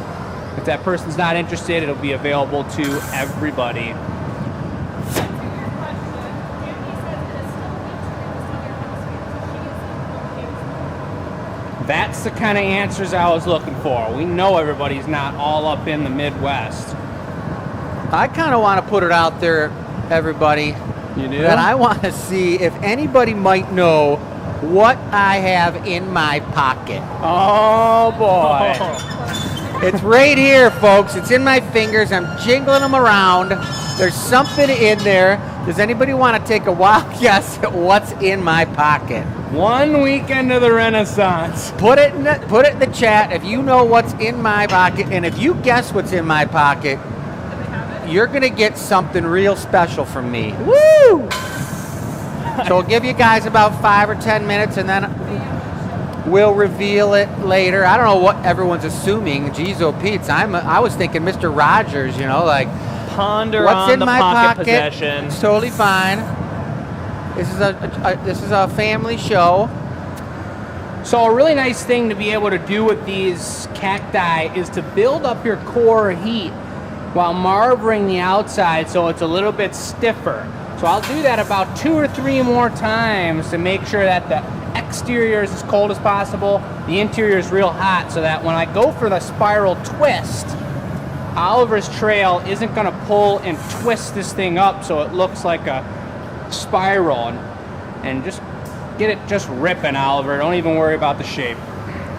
If that person's not interested, it'll be available to everybody. That's the kind of answers I was looking for. We know everybody's not all up in the Midwest. I kind of want to put it out there, everybody. You do? That I want to see if anybody might know what I have in my pocket. Oh, boy. It's right here, folks. It's in my fingers. I'm jingling them around. There's something in there. Does anybody want to take a wild guess at what's in my pocket? One weekend of the Renaissance. Put it in the chat if you know what's in my pocket, and if you guess what's in my pocket, you're gonna get something real special from me. Woo! So we'll give you guys about 5 or 10 minutes, and then we'll reveal it later. I don't know what everyone's assuming. Jeez, oh Pete, I was thinking Mr. Rogers, you know, like Ponder what's on in the my pocket pocket? possession. It's totally fine. This is a family show. So a really nice thing to be able to do with these cacti is to build up your core heat while marbling the outside so it's a little bit stiffer. So I'll do that about 2 or 3 more times to make sure that the exterior is as cold as possible, the interior is real hot, so that when I go for the spiral twist, Oliver's trail isn't going to pull and twist this thing up so it looks like a spiral, and just get it just ripping, Oliver. Don't even worry about the shape.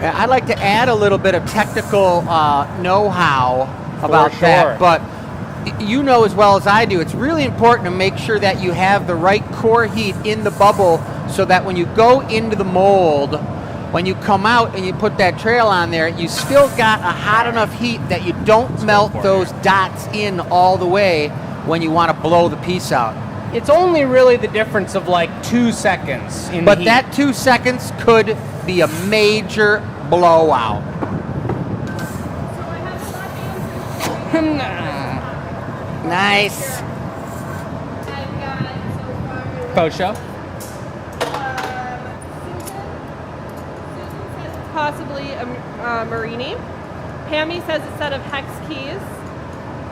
I'd like to add a little bit of technical know-how about sure. that, but you know as well as I do, it's really important to make sure that you have the right core heat in the bubble so that when you go into the mold, when you come out and you put that trail on there, you still got a hot enough heat that you don't melt those dots in all the way when you want to blow the piece out. It's only really the difference of like 2 seconds in But the heat. that 2 seconds could be a major blowout. Nice. Kosho. Possibly a Marini. Pammy says a set of hex keys.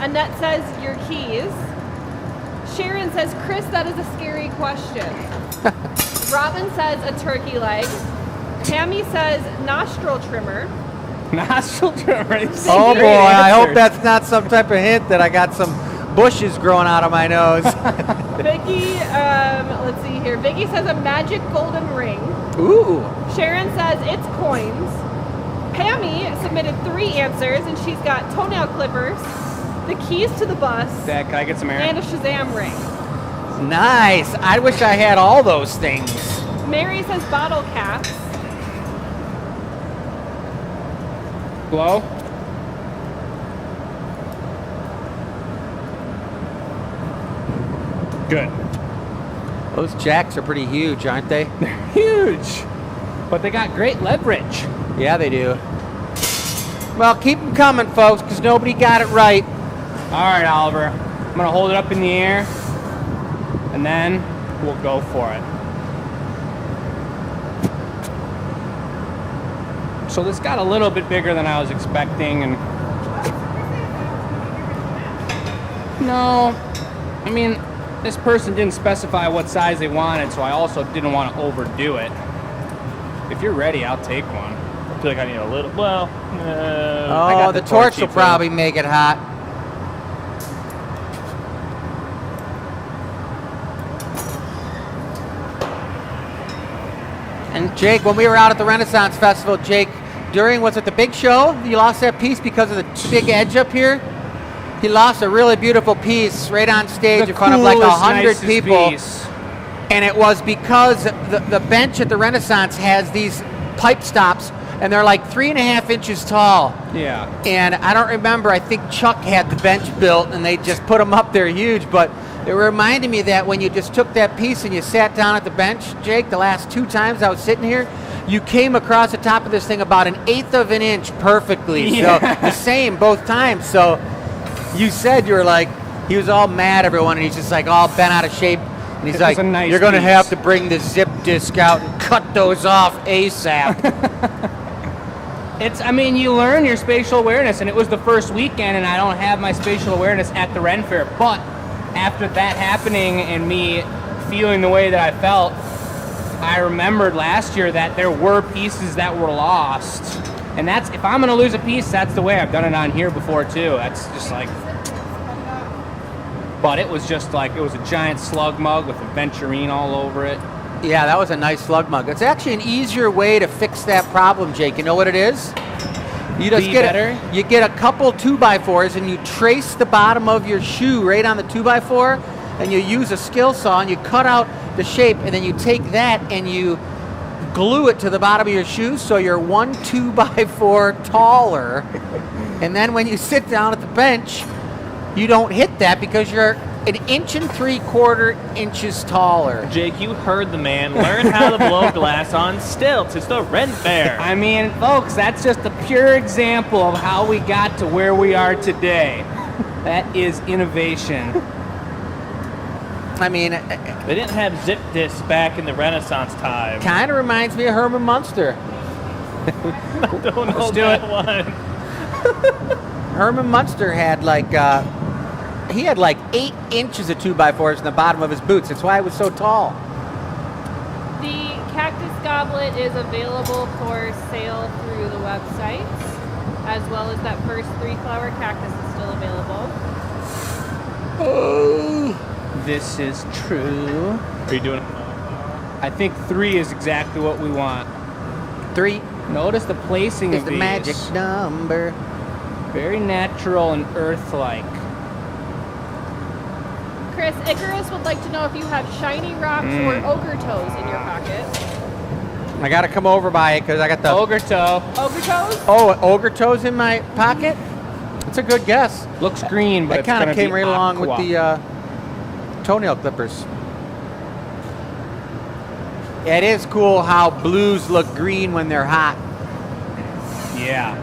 Annette says your keys. Sharon says, Chris, that is a scary question. Robin says a turkey leg. Tammy says nostril trimmer. Nostril trimmer. Oh boy, I hope that's not some type of hint that I got some bushes growing out of my nose. Vicky, let's see here. Vicky says a magic golden ring. Ooh. Sharon says it's coins. Pammy submitted 3 answers, and she's got toenail clippers, the keys to the bus, Dad, can I get some air? and a Shazam ring. Nice. I wish I had all those things. Mary says bottle caps. Blow. Good. Those jacks are pretty huge, aren't they? They're huge, but they got great leverage. Yeah, they do. Well, keep them coming, folks, because nobody got it right. All right, Oliver. I'm gonna hold it up in the air, and then we'll go for it. So this got a little bit bigger than I was expecting, and no, I mean, this person didn't specify what size they wanted, so I also didn't want to overdo it. If you're ready, I'll take one. I feel like I need a little. Well, Oh, I got the torch will too. probably make it hot. And Jake, when we were out at the Renaissance Festival, Jake, during, was it the big show? You lost that piece because of the big edge up here? He lost a really beautiful piece right on stage in front of like 100 people. Piece. And it was because the bench at the Renaissance has these pipe stops, and they're like 3.5 inches tall. Yeah. And I don't remember, I think Chuck had the bench built, and they just put them up there huge, but it reminded me that when you just took that piece and you sat down at the bench, Jake, the last 2 times I was sitting here, you came across the top of this thing about 1/8 of an inch perfectly. Yeah. So the same both times. So you said you were like, he was all mad, everyone, and he's just like all bent out of shape. And he's It like, was a nice you're going to piece. have to bring the zip disc out and cut those off ASAP. I mean, you learn your spatial awareness, and it was the first weekend, and I don't have my spatial awareness at the Ren Fair. But after that happening and me feeling the way that I felt, I remembered last year that there were pieces that were lost. And that's, if I'm going to lose a piece, that's the way. I've done it on here before, too. That's just like... But it was just like, it was a giant slug mug with a venturine all over it. Yeah, that was a nice slug mug. It's actually an easier way to fix that problem, Jake. You know what it is? You just you get a couple 2x4s and you trace the bottom of your shoe right on the 2x4, and you use a skill saw and you cut out the shape, and then you take that and you glue it to the bottom of your shoe so you're 1 2x4 taller. And then when you sit down at the bench, you don't hit that because you're 1 3/4 inches taller. Jake, you heard the man. Learn how to blow glass on stilts. It's the rent fair. I mean, folks, that's just a pure example of how we got to where we are today. That is innovation. I mean, they didn't have zip discs back in the Renaissance time. Kind of reminds me of Herman Munster. I don't know that one. Herman Munster had like 8 inches of 2x4s in the bottom of his boots. That's why he was so tall. The Cactus goblet is available for sale through the website, as well as that first 3-flower cactus is still available. Oh, this is true. Are you doing it? I think 3 is exactly what we want. 3 Notice the placing is of the these. magic number. Very natural and earth-like. Chris, Icarus would like to know if you have shiny rocks or ogre toes in your pocket. I got to come over by it because I got the Ogre toe. Ogre toes? Oh, ogre toes in my pocket? That's a good guess. Looks green, but That it's kind gonna of came be right along with aqua. the toenail clippers. Yeah, it is cool how blues look green when they're hot. Yeah.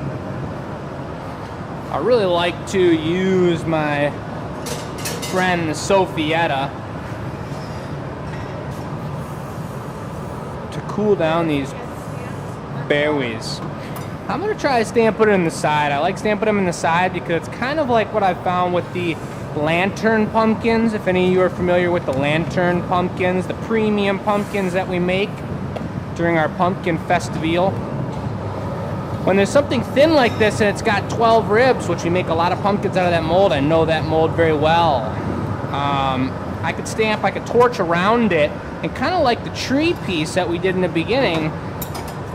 I really like to use my friend Sophietta to cool down these berries. I'm gonna try to stand put it in the side. I like stand put them in the side because it's kind of like what I found with the lantern pumpkins. If any of you are familiar with the lantern pumpkins, the premium pumpkins that we make during our pumpkin festival. When there's something thin like this and it's got 12 ribs, which we make a lot of pumpkins out of that mold, I know that mold very well. I could torch around it and kind of like the tree piece that we did in the beginning,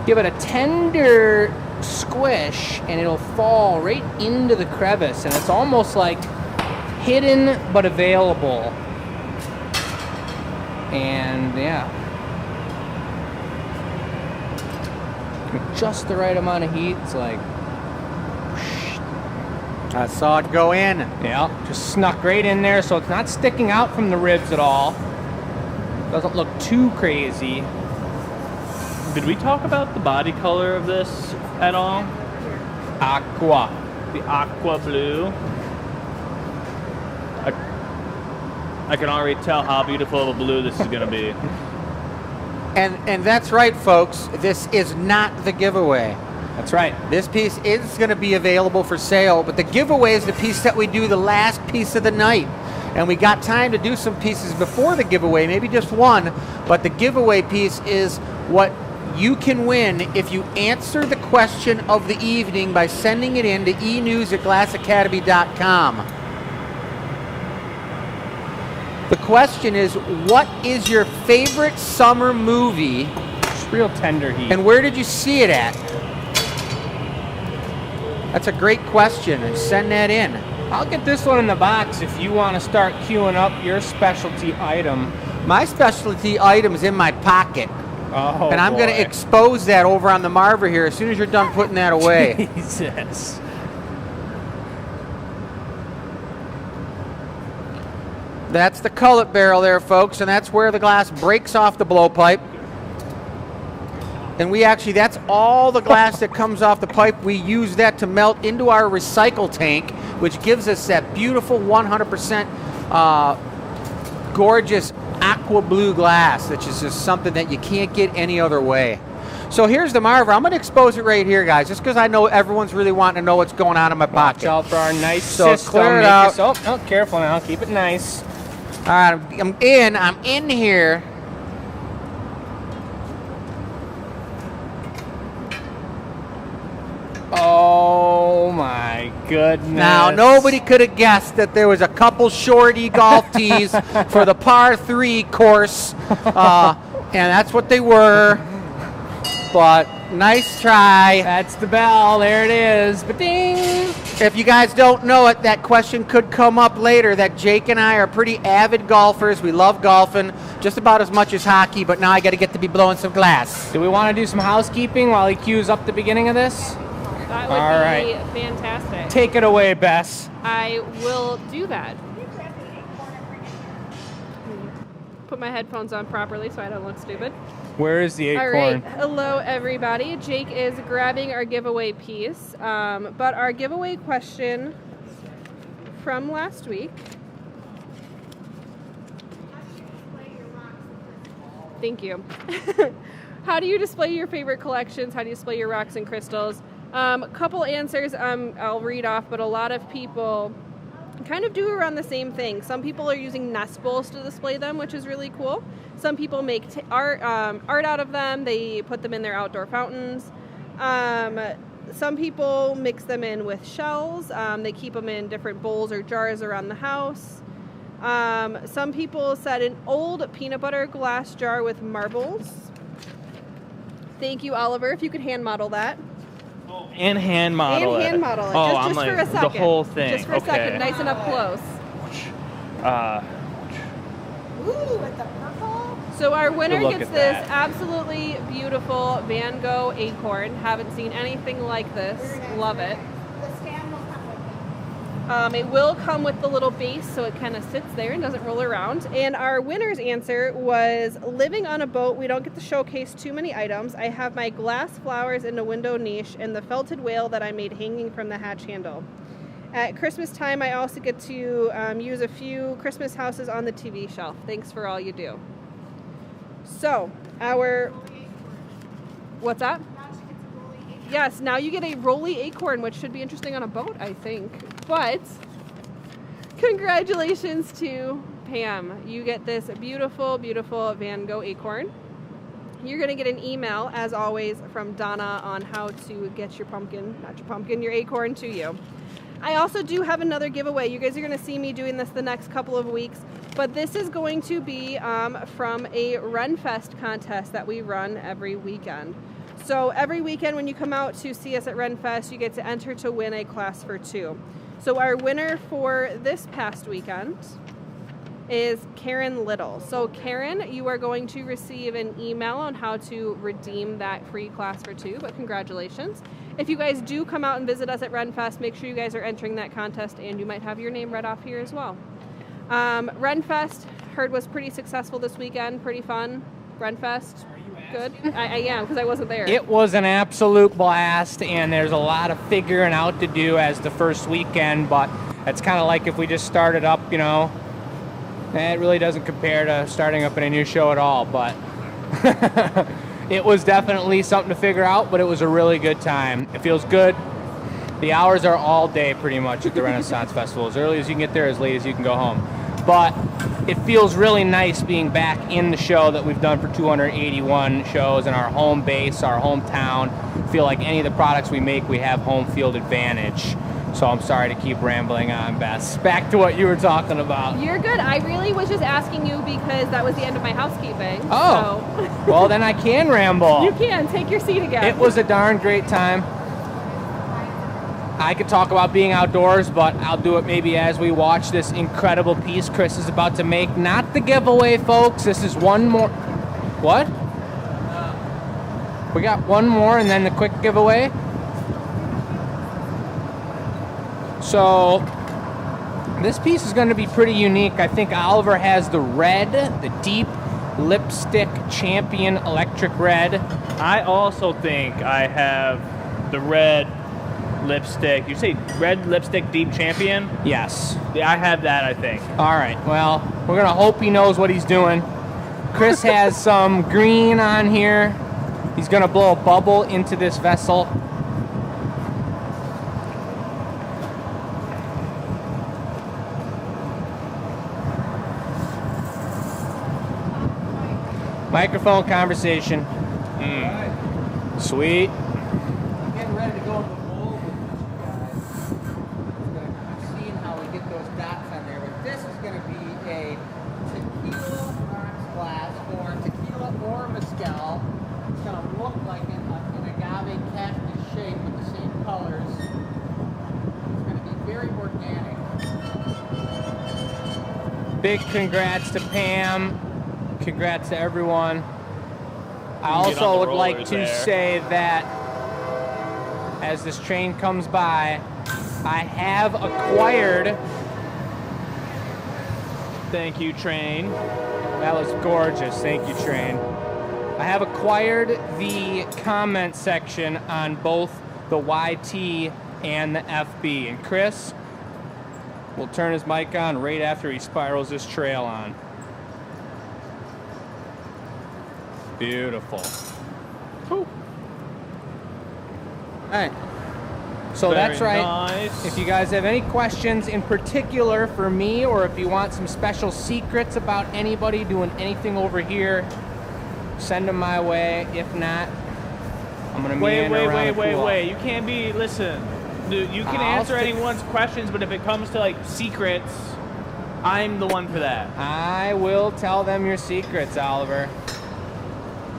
give it a tender squish and it'll fall right into the crevice, and it's almost like hidden but available. And yeah, with just the right amount of heat, it's like I saw it go in. yeah, just snuck right in there, so it's not sticking out from the ribs at all. Doesn't look too crazy. Did we talk about the body color of this at all? Aqua. The aqua blue. I can already tell how beautiful of a blue this is going to be. And that's right, folks. This is not the giveaway. That's right. This piece is going to be available for sale, but the giveaway is the piece that we do the last piece of the night. And we got time to do some pieces before the giveaway, maybe just one, but the giveaway piece is what you can win if you answer the question of the evening by sending it in to enews@glassacademy.com. The question is, what is your favorite summer movie? It's real tender heat. And where did you see it at? That's a great question, and send that in. I'll get this one in the box if you want to start queuing up your specialty item. My specialty item is in my pocket, Oh, and I'm going to boy. expose that over on the Marver here as soon as you're done putting that away. Jesus. That's the cullet barrel there, folks, and that's where the glass breaks off the blowpipe. And that's all the glass that comes off the pipe. We use that to melt into our recycle tank, which gives us that beautiful 100% gorgeous aqua blue glass, which is just something that you can't get any other way. So here's the Marver. I'm going to expose it right here, guys, just because I know everyone's really wanting to know what's going on in my pocket. Watch out for our nice So system. clear it out. Oh, no, careful now. Keep it nice. All right, I'm in here. Oh my goodness. Now, nobody could have guessed that there was a couple shorty golf tees for the par 3 course, and that's what they were. But Nice try. That's the bell. There it is. Ba-ding. If you guys don't know it, that question could come up later, that Jake and I are pretty avid golfers. We love golfing just about as much as hockey, but now I got to get to be blowing some glass. Do we want to do some housekeeping while he cues up the beginning of this? That would be fantastic. Take it away, Bess. I will do that. Put my headphones on properly so I don't look stupid. Where is the acorn? All right. Hello, everybody. Jake is grabbing our giveaway piece. But our giveaway question from last week. Thank you. How do you display your favorite collections? How do you display your rocks and crystals? Couple answers I'll read off, but a lot of people kind of do around the same thing. Some people are using nest bowls to display them, which is really cool. Some people make art out of them. They put them in their outdoor fountains. Some people mix them in with shells. They keep them in different bowls or jars around the house. Some people said an old peanut butter glass jar with marbles. Thank you, Oliver. If you could hand model that. And hand model it. And hand model it. Oh, just I'm for like, a second. the whole thing. Just for a second. Nice and up close. Ooh, with the purple. So our winner Look gets at this that. absolutely beautiful Van Gogh acorn. Haven't seen anything like this. Love it. The stand will come with it. It will come with the little base, so it kind of sits there and doesn't roll around. And our winner's answer was living on a boat. We don't get to showcase too many items. I have my glass flowers in the window niche and the felted whale that I made hanging from the hatch handle. At Christmas time, I also get to use a few Christmas houses on the TV shelf. Thanks for all you do. So, what's that? Yes, now you get a rolly acorn, which should be interesting on a boat, I think. But congratulations to Pam. You get this beautiful, beautiful Van Gogh acorn. You're going to get an email, as always, from Donna on how to get your your acorn to you. I also do have another giveaway. You guys are going to see me doing this the next couple of weeks, but this is going to be from a Renfest contest that we run every weekend. So every weekend when you come out to see us at Renfest, you get to enter to win a class for 2. So our winner for this past weekend is Karen Little. So Karen, you are going to receive an email on how to redeem that free class for 2, but congratulations. If you guys do come out and visit us at Renfest, make sure you guys are entering that contest and you might have your name read off here as well. Renfest, heard was pretty successful this weekend, pretty fun. Renfest, good? I am, because I wasn't there. It was an absolute blast, and there's a lot of figuring out to do as the first weekend, but it's kind of like if we just started up, you know, it really doesn't compare to starting up in a new show at all, but it was definitely something to figure out, but it was a really good time. It feels good. The hours are all day pretty much at the Renaissance Festival. As early as you can get there, as late as you can go home. But it feels really nice being back in the show that we've done for 281 shows in our home base, our hometown. I feel like any of the products we make, we have home field advantage. So I'm sorry to keep rambling on, Bess. Back to what you were talking about. You're good. I really was just asking you because that was the end of my housekeeping. Oh, so. Well, then I can ramble. You can. Take your seat again. It was a darn great time. I could talk about being outdoors, but I'll do it maybe as we watch this incredible piece Chris is about to make. Not the giveaway, folks. This is one more. What? We got one more and then the quick giveaway. So this piece is going to be pretty unique. I think Oliver has the red, the deep lipstick champion electric red. I also think I have the red lipstick. You say red lipstick deep champion? Yes. Yeah, I have that, I think. All right. Well, we're going to hope he knows what he's doing. Chris has some green on here. He's going to blow a bubble into this vessel. Microphone conversation. Sweet. I'm getting ready to go in the bowl with you guys. I'm seeing how we get those dots on there, but this is going to be a tequila rocks glass or tequila or mezcal. It's going to look like it in a Big congrats to Pam. Congrats to everyone. I also would like to say that as this train comes by, I have acquired. Thank you, train. That was gorgeous. Thank you, train. I have acquired the comment section on both the YT and the FB. And Chris will turn his mic on right after he spirals this trail on. Beautiful. Whew. Hey. So Very that's right. nice. If you guys have any questions in particular for me, or if you want some special secrets about anybody doing anything over here, send them my way. If not, I'm gonna meander around the pool. Wait. You can't be. Listen, dude, you can answer anyone's questions, but if it comes to like secrets, I'm the one for that. I will tell them your secrets, Oliver.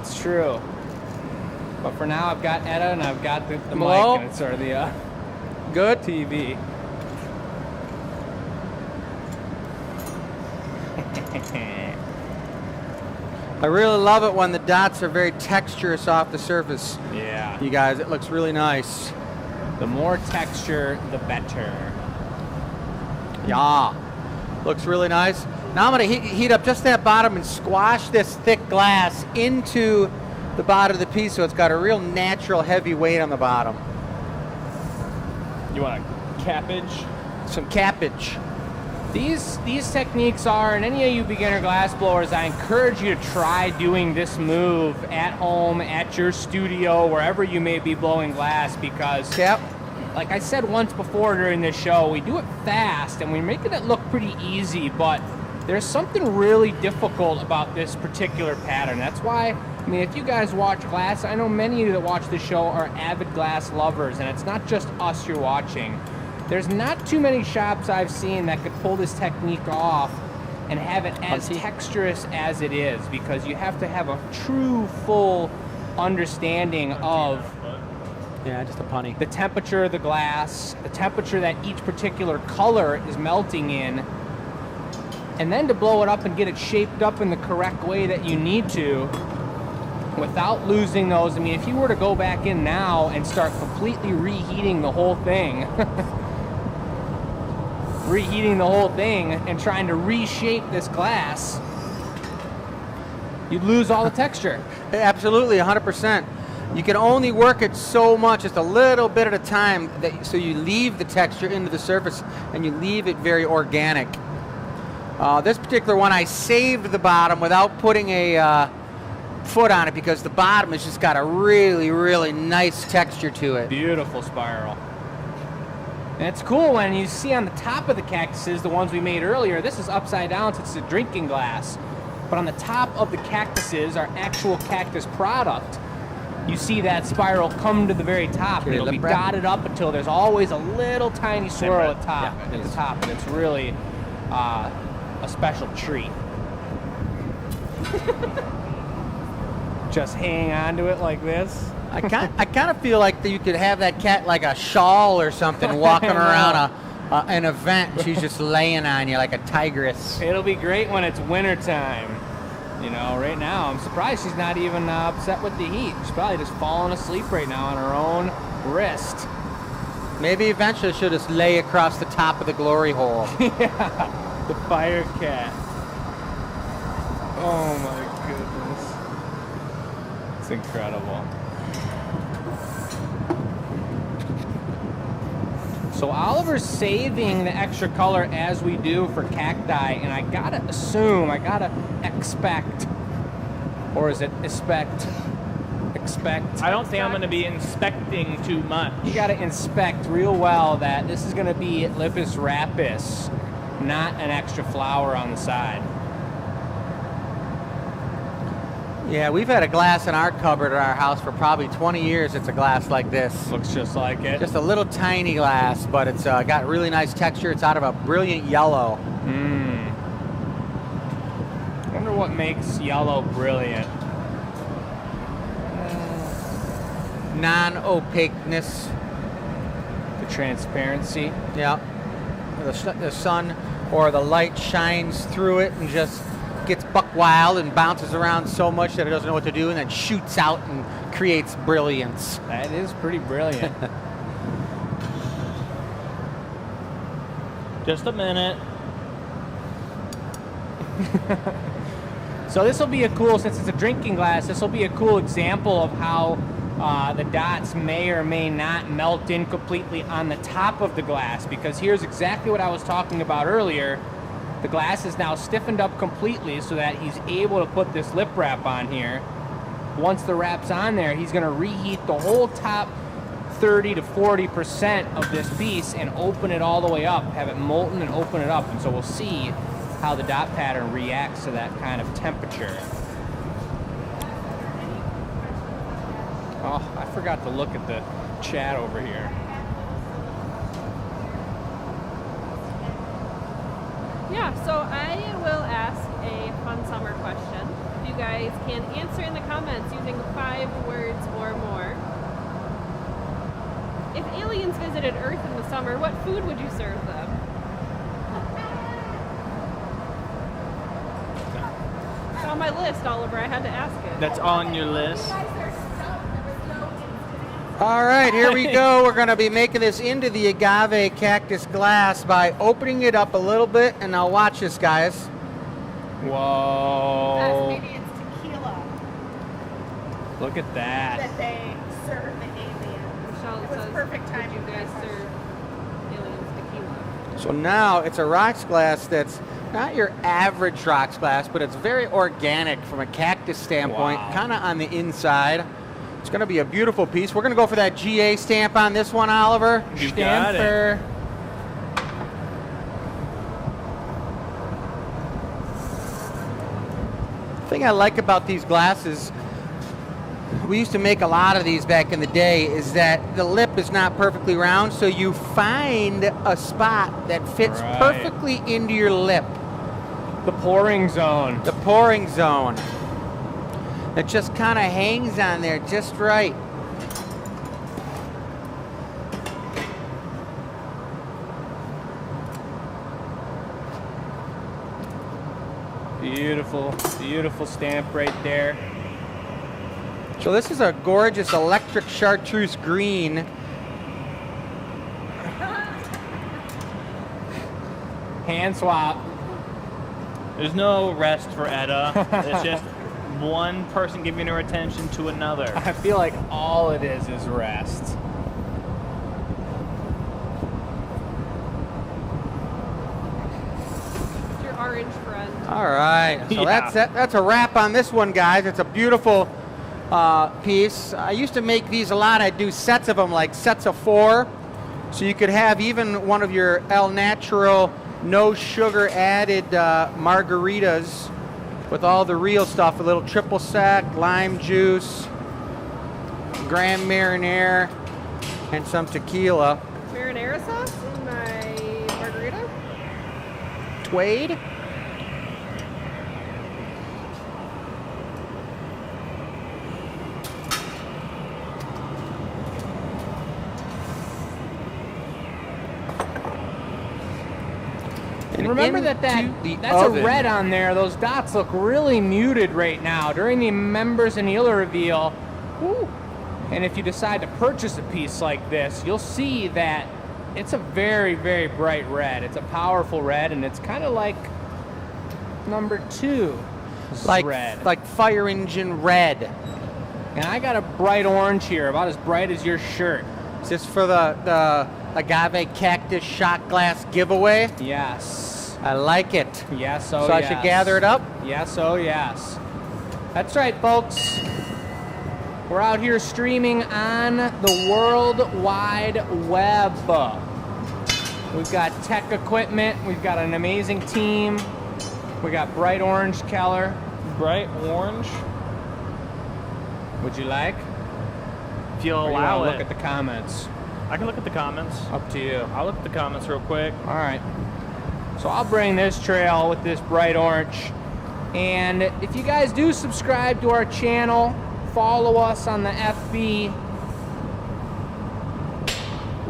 It's true. But for now, I've got Etta and I've got the mic, and it's sort of the good TV. I really love it when the dots are very texturous off the surface. Yeah. You guys, it looks really nice. The more texture, the better. Yeah. Looks really nice. Now I'm going to heat up just that bottom and squash this thick glass into the bottom of the piece so it's got a real natural heavy weight on the bottom. You want a cappage? Some cappage. These techniques are, and any of you beginner glass blowers, I encourage you to try doing this move at home, at your studio, wherever you may be blowing glass, because like I said once before during this show, we do it fast and we're making it look pretty easy, but there's something really difficult about this particular pattern. That's why, I mean, if you guys watch glass, I know many of you that watch this show are avid glass lovers, and it's not just us you're watching. There's not too many shops I've seen that could pull this technique off and have it as texturous as it is, because you have to have a true, full understanding of just a punny. The temperature of the glass, the temperature that each particular color is melting in, and then to blow it up and get it shaped up in the correct way that you need to without losing those. I mean, if you were to go back in now and start completely reheating the whole thing, and trying to reshape this glass, you'd lose all the texture. Absolutely, 100%. You can only work it so much, just a little bit at a time, so you leave the texture into the surface and you leave it very organic. This particular one, I saved the bottom without putting a foot on it because the bottom has just got a really, really nice texture to it. Beautiful spiral. And it's cool when you see on the top of the cactuses, the ones we made earlier, this is upside down, so it's a drinking glass. But on the top of the cactuses, our actual cactus product, you see that spiral come to the very top. And it'll be dotted up until there's always a little tiny swirl at the top, and it's really a special treat. Just hang on to it like this. I kind of feel like you could have that cat like a shawl or something walking around an event. She's just laying on you like a tigress. It'll be great when it's wintertime. You know, right now, I'm surprised she's not even upset with the heat. She's probably just falling asleep right now on her own wrist. Maybe eventually she'll just lay across the top of the glory hole. Yeah, the fire cat. Oh my goodness. It's incredible. So Oliver's saving the extra color as we do for cacti, and I gotta assume, I gotta expect, or is it expect? I don't think I'm gonna be inspecting too much. You gotta inspect real well that this is gonna be Lipus Rapis, not an extra flower on the side. Yeah, we've had a glass in our cupboard at our house for probably 20 years. It's a glass like this. Looks just like it. Just a little tiny glass, but it's got really nice texture. It's out of a brilliant yellow. I wonder what makes yellow brilliant. Non-opaqueness. The transparency. Yeah. The sun or the light shines through it and just gets buck wild and bounces around so much that it doesn't know what to do and then shoots out and creates brilliance. That is pretty brilliant. Just a minute. So this will be a cool, since it's a drinking glass, this will be a cool example of how the dots may or may not melt in completely on the top of the glass, because here's exactly what I was talking about earlier. The glass is now stiffened up completely so that he's able to put this lip wrap on here. Once the wrap's on there, he's going to reheat the whole top 30 to 40% of this piece and open it all the way up, have it molten and open it up. And so we'll see how the dot pattern reacts to that kind of temperature. Oh, I forgot to look at the chat over here. Yeah, so I will ask a fun summer question. If you guys can answer in the comments using 5 words or more. If aliens visited Earth in the summer, what food would you serve them? It's on my list, Oliver. I had to ask it. That's on your list. All right, here we go. We're going to be making this into the agave cactus glass by opening it up a little bit, and now watch this, guys. Whoa. Maybe it's tequila Look at that. that they serve the alien. Michelle It was says, perfect would timing you for guys that serve aliens tequila? So now it's a rocks glass that's not your average rocks glass, but it's very organic from a cactus standpoint, Wow. kind of on the inside. It's going to be a beautiful piece. We're going to go for that GA stamp on this one, Oliver. You got it. Stamper. The thing I like about these glasses, we used to make a lot of these back in the day, is that the lip is not perfectly round, so you find a spot that fits Right. perfectly into your lip. The pouring zone. The pouring zone. It just kind of hangs on there just right. Beautiful, beautiful stamp right there. So this is a gorgeous electric chartreuse green. Hand swap. There's no rest for Edda. It's just one person giving her attention to another. I feel like all it is rest. It's your orange friend. All right, so Yeah. that's a wrap on this one, guys. It's a beautiful piece. I used to make these a lot. I'd do sets of them, like sets of 4, so you could have even one of your El Natural, no sugar added margaritas with all the real stuff, a little triple sec, lime juice, Grand Marinier, and some tequila. Marinara sauce in my margarita? Tweed. And remember into that's the a oven. red on there. Those dots look really muted right now. During the Members and Healer reveal, woo, and if you decide to purchase a piece like this, you'll see that it's a very, very bright red. It's a powerful red, and it's kind of like number 2 red. Like fire engine red. And I got a bright orange here, about as bright as your shirt. Is this for the agave cactus shot glass giveaway? Yes. I like it. Yes, So I should gather it up? Yes, oh yes. That's right, folks. We're out here streaming on the World Wide Web. We've got tech equipment. We've got an amazing team. We got bright orange, Keller. Bright orange. Would you like? If you'll Or you allow wanna it. look at the comments? I can look at the comments. Up to you. I'll look at the comments real quick. All right. So I'll bring this trail with this bright orange. And if you guys do subscribe to our channel, follow us on the FB,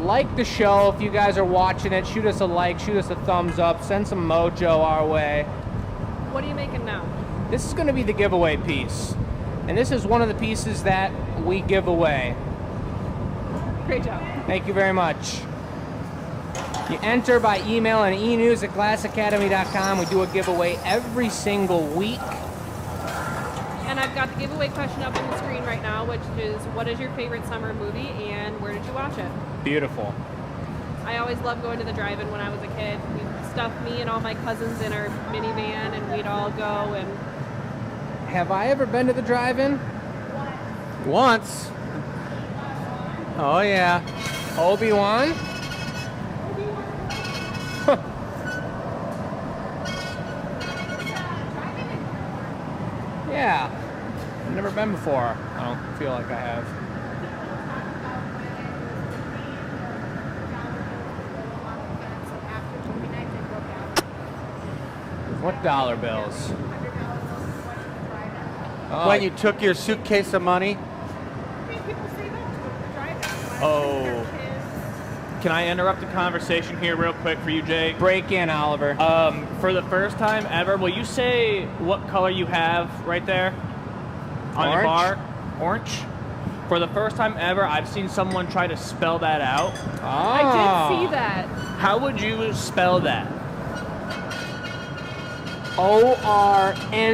like the show. If you guys are watching it, shoot us a like, shoot us a thumbs up, send some mojo our way. What are you making now? This is going to be the giveaway piece. And this is one of the pieces that we give away. Great job. Thank you very much. You enter by email and enews@glassacademy.com. We do a giveaway every single week. And I've got the giveaway question up on the screen right now, which is, what is your favorite summer movie and where did you watch it? Beautiful. I always loved going to the drive-in when I was a kid. We'd stuff me and all my cousins in our minivan and we'd all go and... Have I ever been to the drive-in? Once. Oh, yeah. Obi-Wan? Yeah. I've never been before. I don't feel like I have. What dollar bills? Oh, When you took your suitcase of money. Oh. Can I interrupt the conversation here real quick for you, Jake? break in, Oliver. For the first time ever, will you say what color you have right there on your bar? Orange. For the first time ever, I've seen someone try to spell that out. I did see that. How would you spell that? O-R-N-C-H.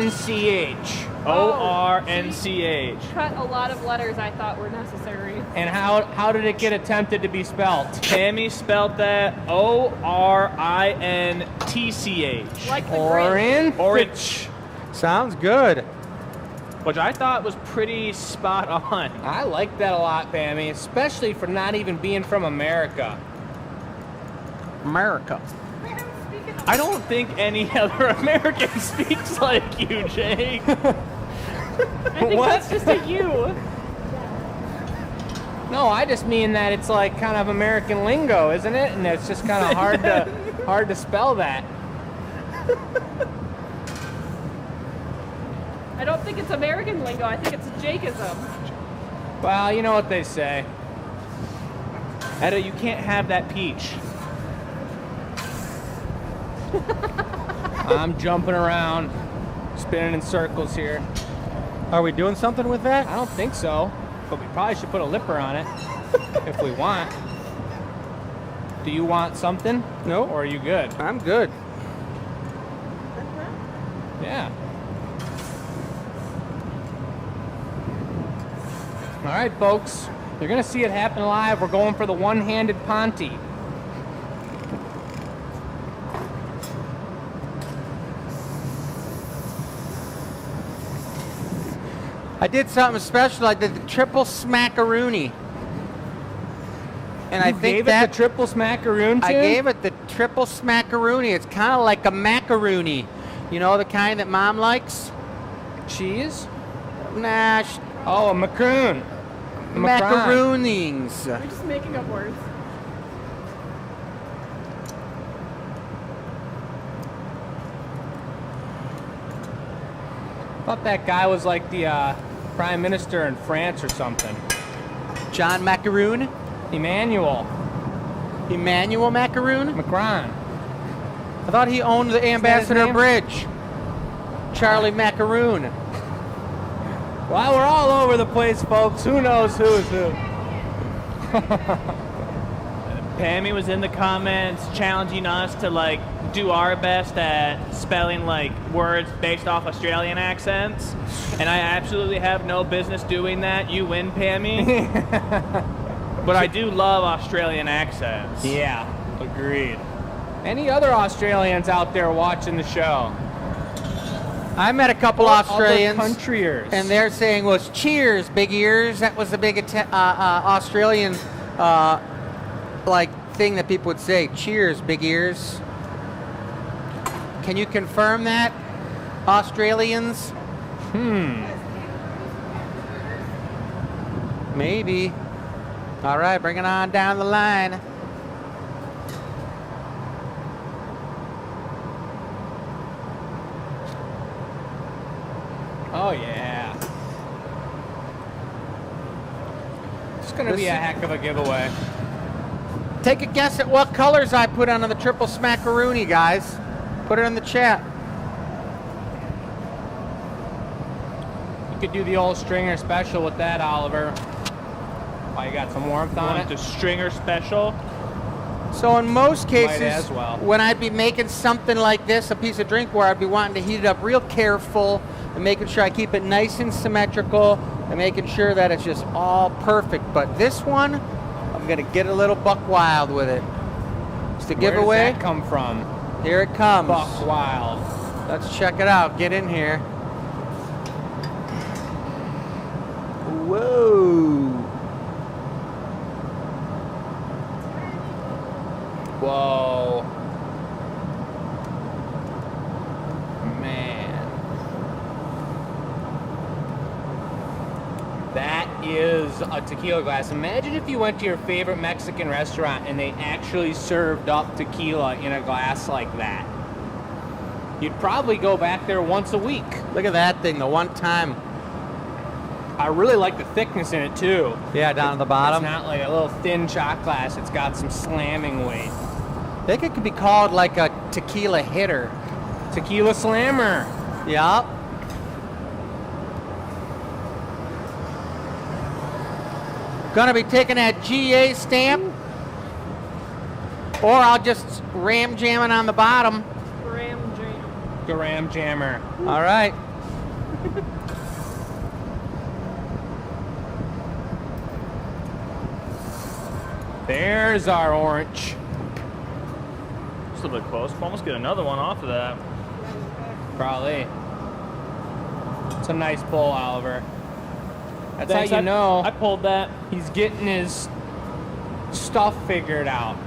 O-R-N-C-H. Cut a lot of letters I thought were necessary. And how did it get attempted to be spelt? Tammy spelled that O-R-I-N-T-C-H. Like the Grinch. Orange. Sounds good. Which I thought was pretty spot on. I like that a lot, Pammy, especially for not even being from America. America. I don't think any other American speaks like you, Jake. I think that's just a you. No, I just mean that it's like kind of American lingo, isn't it? And it's just kind of hard to spell that. I don't think it's American lingo. I think it's Jakeism. Well, you know what they say. Etta, you can't have that peach. I'm jumping around, spinning in circles here. Are we doing something with that? I don't think so, but we probably should put a lipper on it if we want. Do you want something? No. Or are you good? I'm good. Yeah. All right, folks. You're going to see it happen live. We're going for the one-handed Ponte. I did something special. I did the triple smackaroony. And I think gave it the triple smackaroon too? I gave it the triple smackaroony. It's kind of like a macaroni. You know, the kind that Mom likes? Cheese? Nah, Oh, a macaroon. macaroonings. We're just making up words. Thought that guy was like the prime minister in France or something. John Macaroon? Emmanuel Emmanuel Macaroon? Macron. I thought he owned the Ambassador name? Bridge. Charlie Macaroon. Well, we're all over the place, folks. Who knows who's who? Pammy was in the comments challenging us to like do our best at spelling like words based off Australian accents, and I absolutely have no business doing that. You win, Pammy. But I do love Australian accents. Yeah, agreed. Any other Australians out there watching the show? I met a couple Australians. Other countryers. And they're saying was cheers, big ears. That was the big Australian like thing that people would say. Cheers, big ears. Can you confirm that, Australians? Maybe. All right, bring it on down the line. Oh, yeah. It's going to be a heck of a giveaway. Take a guess at what colors I put on the triple smackaroonie, guys. Put it in the chat. You could do the old stringer special with that, Oliver. Oh, you got some warmth on it? The stringer special. So in most cases, as well. when I'd be making something like this, a piece of drinkware, I'd be wanting to heat it up real careful and making sure I keep it nice and symmetrical and making sure that it's just all perfect. But this one, I'm gonna get a little buck wild with it. It's the giveaway. Where does that come from? Here it comes. Buck wild. Let's check it out. Get in here. Whoa. Whoa. Man. That is a tequila glass. Imagine if you went to your favorite Mexican restaurant and they actually served up tequila in a glass like that. You'd probably go back there once a week. Look at that thing, the one time. I really like the thickness in it too. Yeah, down at the bottom. It's not like a little thin shot glass. It's got some slamming weight. I think it could be called like a tequila hitter. Tequila slammer. Yup. Gonna be taking that GA stamp, or I'll just ram jam it on the bottom. Ram jam. Garam jammer. All right. There's our orange. Just a little bit close. We'll almost get another one off of that. Probably. It's a nice pull, Oliver. That's Thanks, how you know I pulled that. he's getting his stuff figured out.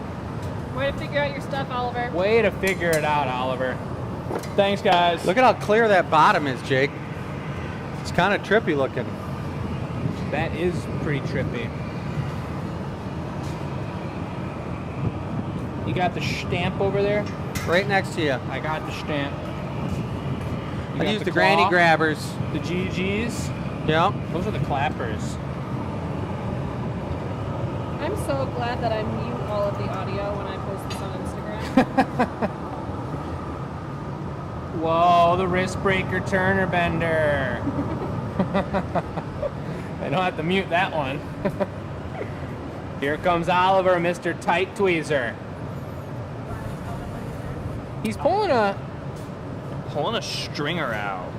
Way to figure out your stuff, Oliver. Way to figure it out, Oliver. Thanks, guys. Look at how clear that bottom is, Jake. It's kind of trippy looking. That is pretty trippy. You got the stamp over there? Right next to you. I got the stamp. You I got use the granny claw, grabbers. The GGs. Yep. Those are the clappers. I'm so glad that I mute all of the audio when I post this on Instagram. Whoa, the wrist breaker Turner bender. I don't have to mute that one. Here comes Oliver, Mr. Tight Tweezer. He's pulling a... Pulling a stringer out.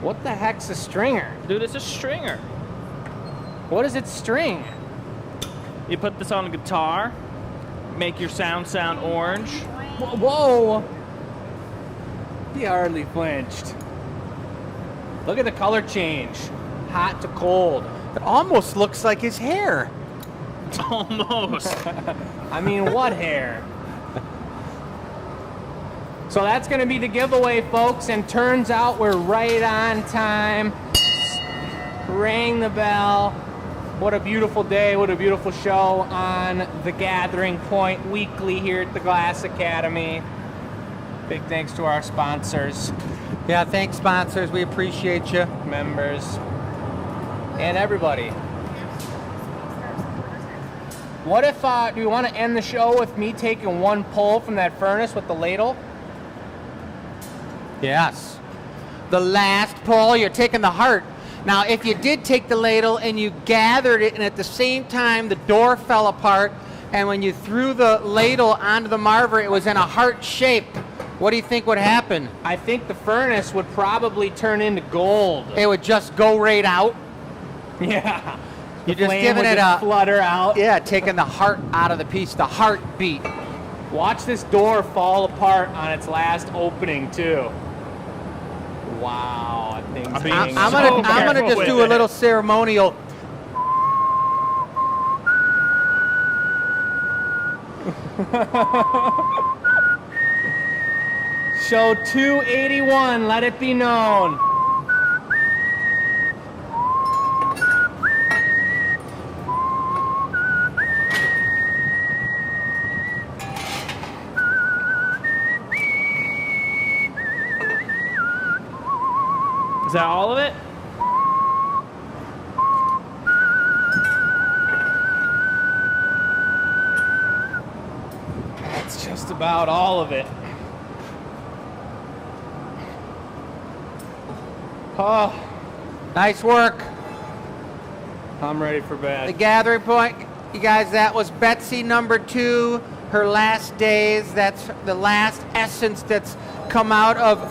What the heck's a stringer? Dude, it's a stringer. What does it string? You put this on a guitar, make your sound orange. Whoa! He hardly flinched. Look at the color change. Hot to cold. It almost looks like his hair. Almost. I mean, what hair? So that's going to be the giveaway, folks, and turns out we're right on time. Rang the bell. What a beautiful day, what a beautiful show on The Gathering Point Weekly here at the Glass Academy. Big thanks to our sponsors, Yeah, thanks, sponsors. We appreciate you. members, and everybody. What if, do we want to end the show with me taking one pull from that furnace with the ladle? Yes. The last pull, you're taking the heart. Now, if you did take the ladle and you gathered it, and at the same time the door fell apart, and when you threw the ladle onto the marver, it was in a heart shape, what do you think would happen? I think the furnace would probably turn into gold. It would just go right out. Yeah. You're The just flame giving would it just a flutter out. Yeah, taking the heart out of the piece, the heartbeat. Watch this door fall apart on its last opening too. Wow, that thing's I mean, hanging I'm so gonna careful just with do a it. little ceremonial. Show 281, let it be known. Is that all of it? Just about all of it. Oh, Nice work. I'm ready for The bed. gathering point, you guys, that was Betsy number 2, her last days. That's the last essence that's come out of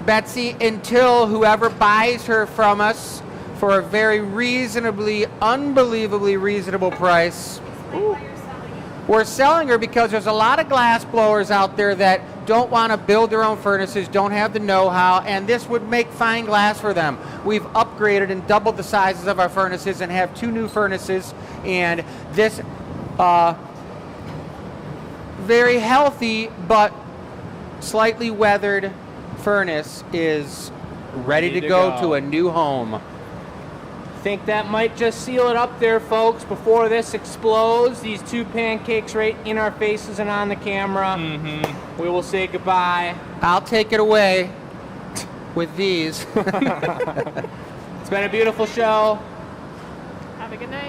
Betsy until whoever buys her from us for a very reasonably, unbelievably reasonable price. We're selling her because there's a lot of glass blowers out there that don't want to build their own furnaces, don't have the know-how, and this would make fine glass for them. We've upgraded and doubled the sizes of our furnaces and have 2 new furnaces, and this very healthy but slightly weathered furnace is ready to go to a new home. Think that might just seal it up there, folks, before this explodes. These 2 pancakes right in our faces and on the camera. We will say goodbye. I'll take it away with these. It's been a beautiful show. Have a good night.